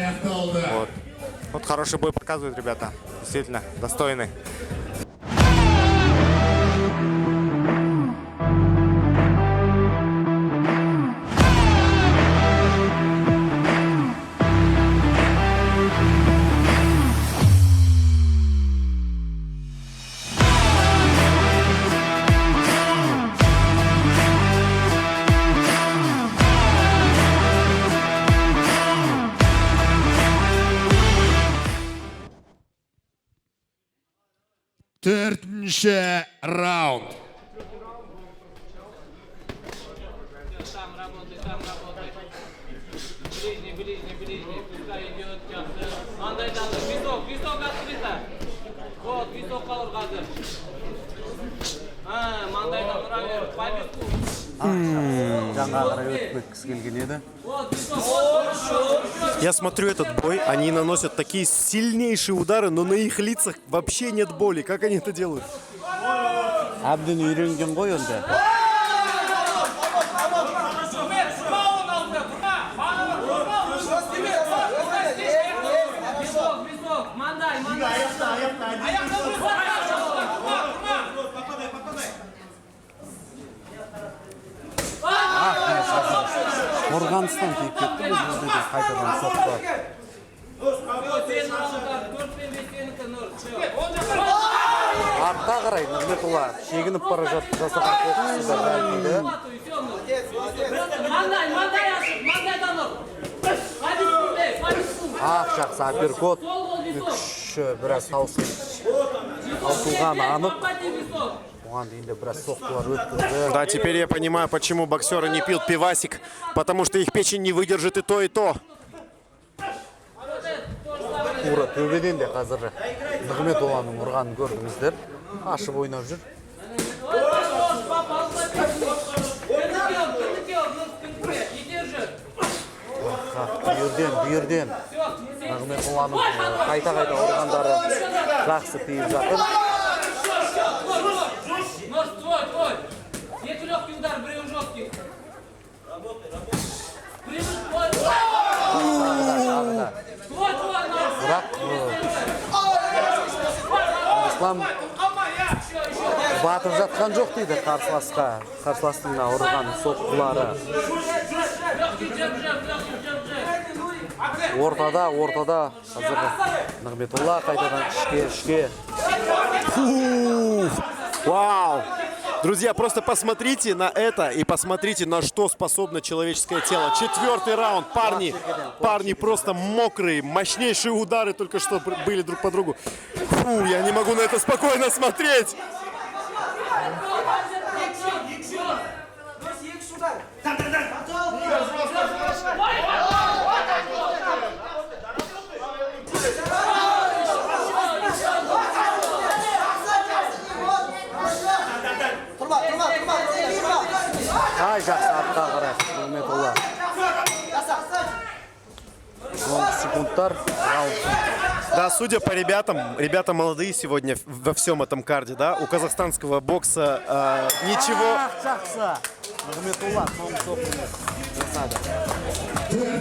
Вот хороший бой показывают ребята. Действительно, достойны. Төртінші раунд. Ближний, пускай идет, мандай далды, висок открыто. Вот, висок қалыр қазір. Мандайдан ұра бер, по виску. Жаңа қарай өтпеккісі келген еді. Я смотрю этот бой, они наносят такие сильнейшие удары, но на их лицах вообще нет боли. Как они это делают? Әбден үйренген ғой онда. Қорғаныстан тиіп кетті, біз бізде де қайтадан соқты. Артқа қарай, Нығметолла шегініп бара жатты, жасаған қоқысы да жайқиды. Жақсы апперкот, үкші біраз таусылғаны анық. Да, теперь я понимаю, почему боксеры не пьют пивасик, потому что их печень не выдержит и то, и то. Тура төбеден де қазір Нығметолланың ұрғанын көрдіңіздер. Ашып ойнап жүр. Бүйірден Нығметолланың қайта-қайта ұрғандары жақсы тиіп жатыр. Нож твой. Екі легкий удар, біреу жесткий. Ислам батып жатқан жоқ дейді қарсыластың ұрған соққылары. Ортада қазір Нығметолла қайтадан ішке. Вау! Друзья, просто посмотрите на это и посмотрите, на что способно человеческое тело. 4-й раунд. Парни просто мокрые, мощнейшие удары только что были друг по другу. Фу, я не могу на это спокойно смотреть. Жақсы артқа қарай Нығметолла. 10 секундтар. Да, судя по ребятам, ребята молодые сегодня во всем этом карде, да? У казахстанского бокса ничего...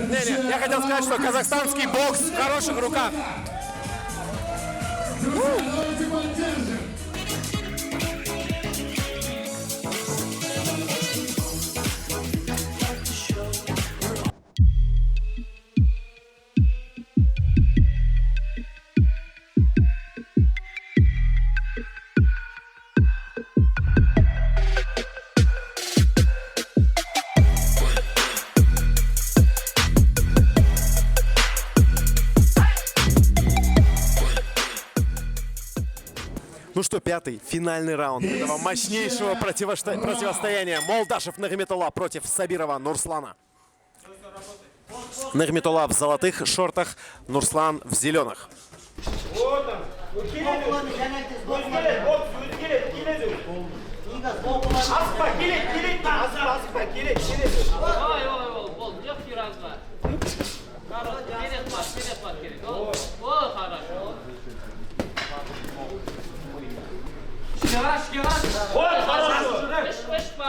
Не, я хотел сказать, что казахстанский бокс в хороших руках. Ну что, 5-й, финальный раунд этого мощнейшего противостояния. Молдашев Нығметолла против Сабирова Нурслана. Нығметолла в золотых шортах, Нурслан в зеленых. Вот, хорошо.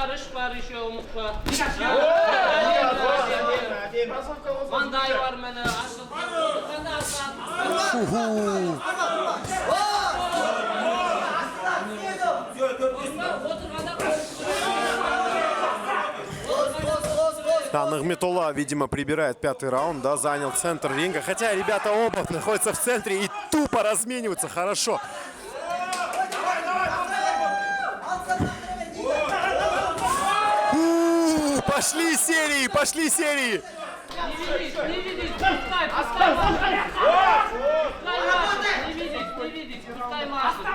Рыш-пар, еще умутпар. Мандай бар мені. Да, Нагметулла, видимо, прибирает 5-й раунд, да, занял центр ринга. Хотя ребята оба находятся в центре и тупо размениваются. Хорошо. Пошли серии, пошли серии. Не видеть, пускай, пускай машет. Не видеть, пускай машет.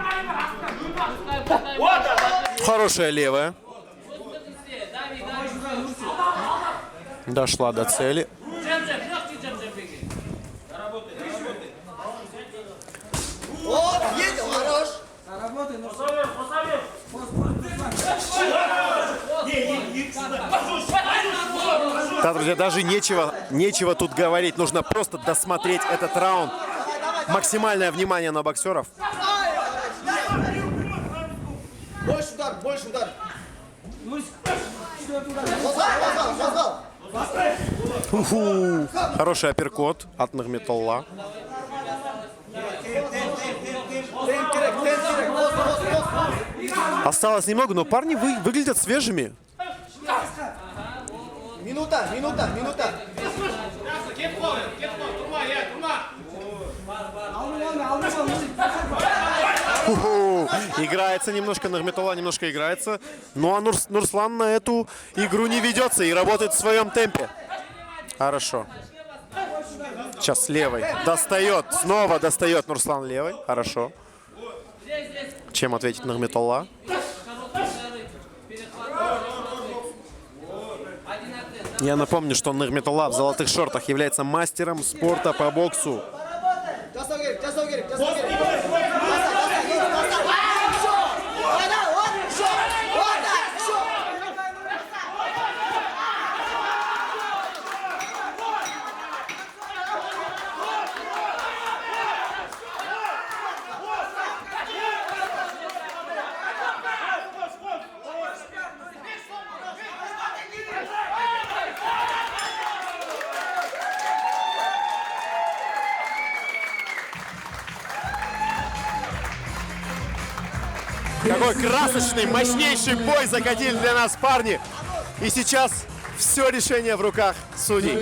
Пускай машет. Хорошая левая. Дошла до цели. Вот, едем, хорош. Да, друзья, даже нечего тут говорить. Нужно просто досмотреть этот раунд. Максимальное внимание на боксеров. Больше удар, больше удар. Уху. Хороший апперкот от Нагметулла. Осталось немного, но парни выглядят свежими. Минута. Играется немножко, Нагметулла немножко играется. Ну а Нурслан на эту игру не ведется и работает в своем темпе. Хорошо. Сейчас левой. Достает. Снова достает Нурслан левой. Хорошо. Чем ответить Нагметулла? Я напомню, что Нагметулла в золотых шортах является мастером спорта по боксу. Какой красочный, мощнейший бой закатили для нас парни. И сейчас все решение в руках судей.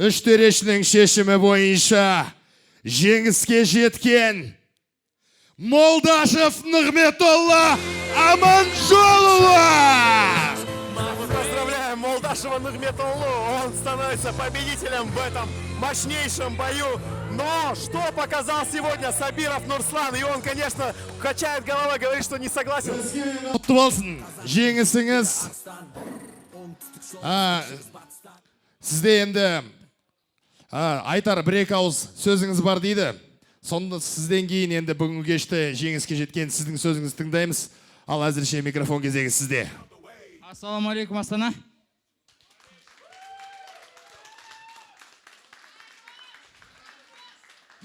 Үш төрешінің шешімі бойынша жеңіске жеткен Молдашев Нагметулла Аманжолова! Поздравляем Молдашева Нагметуллу. Он становится победителем в этом мощнейшем бою. Но что показал сегодня Сабиров Нурслан? И он, конечно, качает головой, говорит, что не согласен. Құтты болсын, жеңісіңіз. Сізде енді айтар бір-екі ауыз сөзіңіз бар дейді. Сонда сізден кейін енді бүгінгі кеште жеңіске жеткен сіздің сөзіңізді тыңдаймыз. Ал әзірше микрофон кезегі сізде. Ассалаумалейкум, Астана.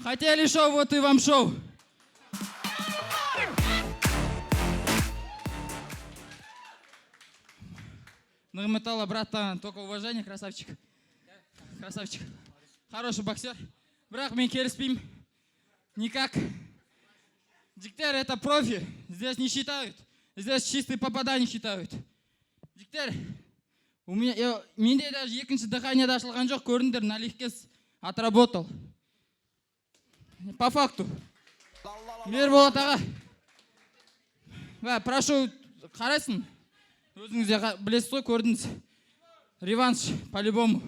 Хотели шоу, вот и вам шоу. Нагметулла, братан, только уважение, красавчик. Красавчик. Хороший боксер. Брат, мен келіспеймін. Никак. Диктер это профи. Здесь не считают. Здесь чистые попадания считают. Диктер, менде даже екінші дыхание ашылған жоқ, көрдіңдер, налегке отработал. По факту. Мерболат аға. Прошу, қарайсың. Өзіңіз білесіз ғой, көрдіңіз. Реванш, по-любому.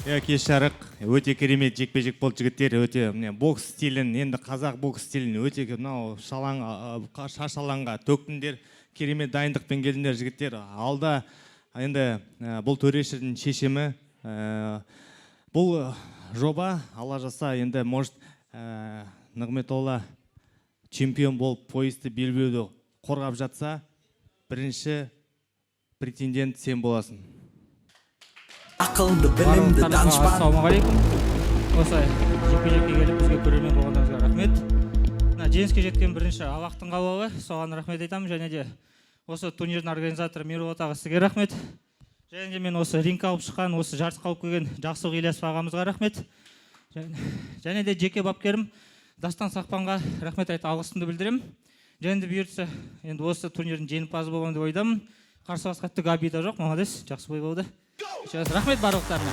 Кеш жарық, өте керемет жекпе-жек болды жігіттер. Өте бокс стилін, енді қазақ бокс стилін өте мынау шаш алаңға төктіңдер. Керемет дайындықпен келдіңдер жігіттер. Алда енді бұл төрешінің шешімі. Бұл жоба Алла жаса енді может Нығметолла чемпион болып поезды белбеуді қорғап жатса, бірінші претендент сен боласың. Ассалаумағалейкум. Осылай жекпе-жекке келіп бізге көрермен болғандарыңызға рахмет. Жеңіске жеткен бірінші Аллахтың қалауы, соған рахмет айтамын. Және де осы турнирдің организаторы Мирболат аға, сізге рахмет. Және де мен осы рингке алып шыққан, осы жарысқа алып келген Жақсылық Ильясов ағамызға рахмет. Және де жеке бапкерім Дастан Сақпанға рахмет айтып алғысымды білдіремін. Және де бұйыртса, енді осы турнирдің жеңімпазы болған деп ойдамын. Қарсылас қатты обида жоқ, молодец, жақсы бой болды. Рахмет барлықтарына.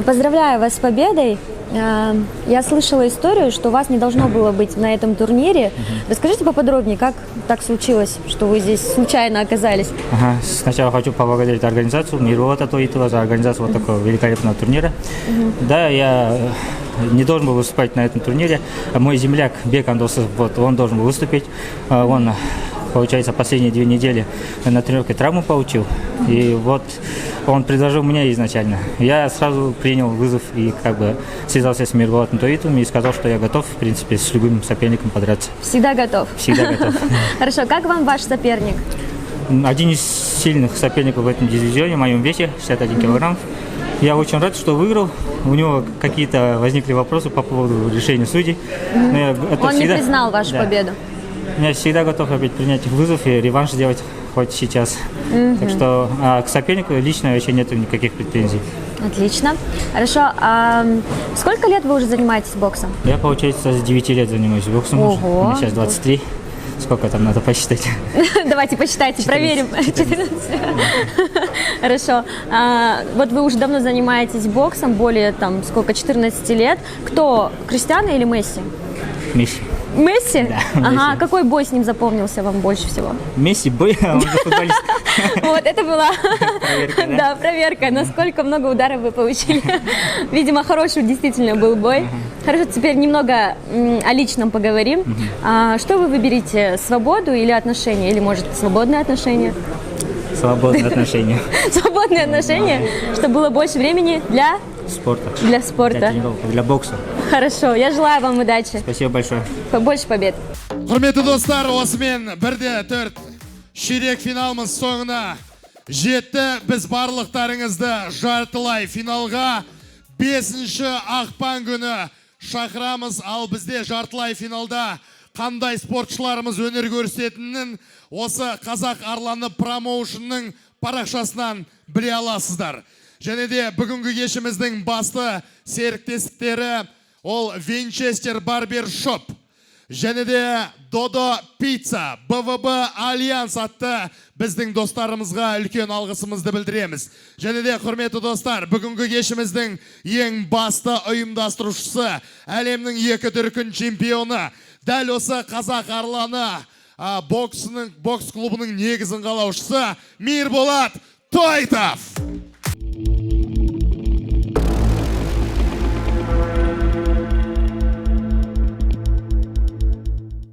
Поздравляю вас с победой. Я слышала историю, что вас не должно было быть на этом турнире. Расскажите поподробнее, как так случилось, что вы здесь случайно оказались? Сначала хочу поблагодарить организацию Мирболата Тоитова за организацию вот такого великолепного турнира. Да, я не должен был выступать на этом турнире. Мой земляк Бек Андосов, вот, он должен был выступить. Он, получается, последние 2 недели на тренировке травму получил. И вот он предложил мне изначально. Я сразу принял вызов и как бы связался с Мирболатом Тоитовым и сказал, что я готов, в принципе, с любым соперником подраться. Всегда готов? Всегда готов. Хорошо, как вам ваш соперник? Один из сильных соперников в этом дивизионе, в моем весе, 61 килограмм. Я очень рад, что выиграл. У него какие-то возникли вопросы по поводу решения судей. Он не признал вашу победу? Я всегда готов опять принять вызов и реванш сделать хоть сейчас. Так что к сопернику лично вообще нет никаких претензий. Отлично. Хорошо. А сколько лет вы уже занимаетесь боксом? Я, получается, с 9 лет занимаюсь боксом. Ого. Мне сейчас 23. Сколько там надо посчитать? Давайте посчитайте, 14, проверим. 14. Хорошо. Вот вы уже давно занимаетесь боксом, более там сколько, 14 лет. Кто, Криштиану или Месси? Месси. Месси? Да, ага, Месси. Какой бой с ним запомнился вам больше всего? Месси бой, он же футболист. Вот, это была проверка, да, проверка, насколько много ударов вы получили. Видимо, хороший действительно был бой. Хорошо, теперь немного о личном поговорим. Что вы выберете, свободу или отношения? Или, может, свободные отношения? Свободные отношения. Свободные отношения, чтобы было больше времени для... Спорта. Для спорта. Для тренировок, для бокса. Хорошо, я желаю вам удачи. Спасибо большое. Побольше побед. Құрметті достар, осымен 1-4 ширек финалымыз соңына жетті. Біз барлықтарыңызды жартылай финалға 5 ақпан күні шақырамыз. Ал бізде жартылай финалда қандай спортшыларымыз өнер көрсететінін осы Қазақ Арланы промоушенның парақшасынан біле аласыздар. Және де бүгінгі кешіміздің басты серіктестіктері ол Винчестер Барбершоп, және де Додо Пицца, БВБ Альянс атты біздің достарымызға үлкен алғысымызды білдіреміз. Және де, құрметті достар, бүгінгі кешіміздің ең басты ұйымдастырушысы, әлемнің 2 дүркін чемпионы, дәл осы Қазақ Арланы бокс клубының негізін қалаушысы Мирболат Тоитов.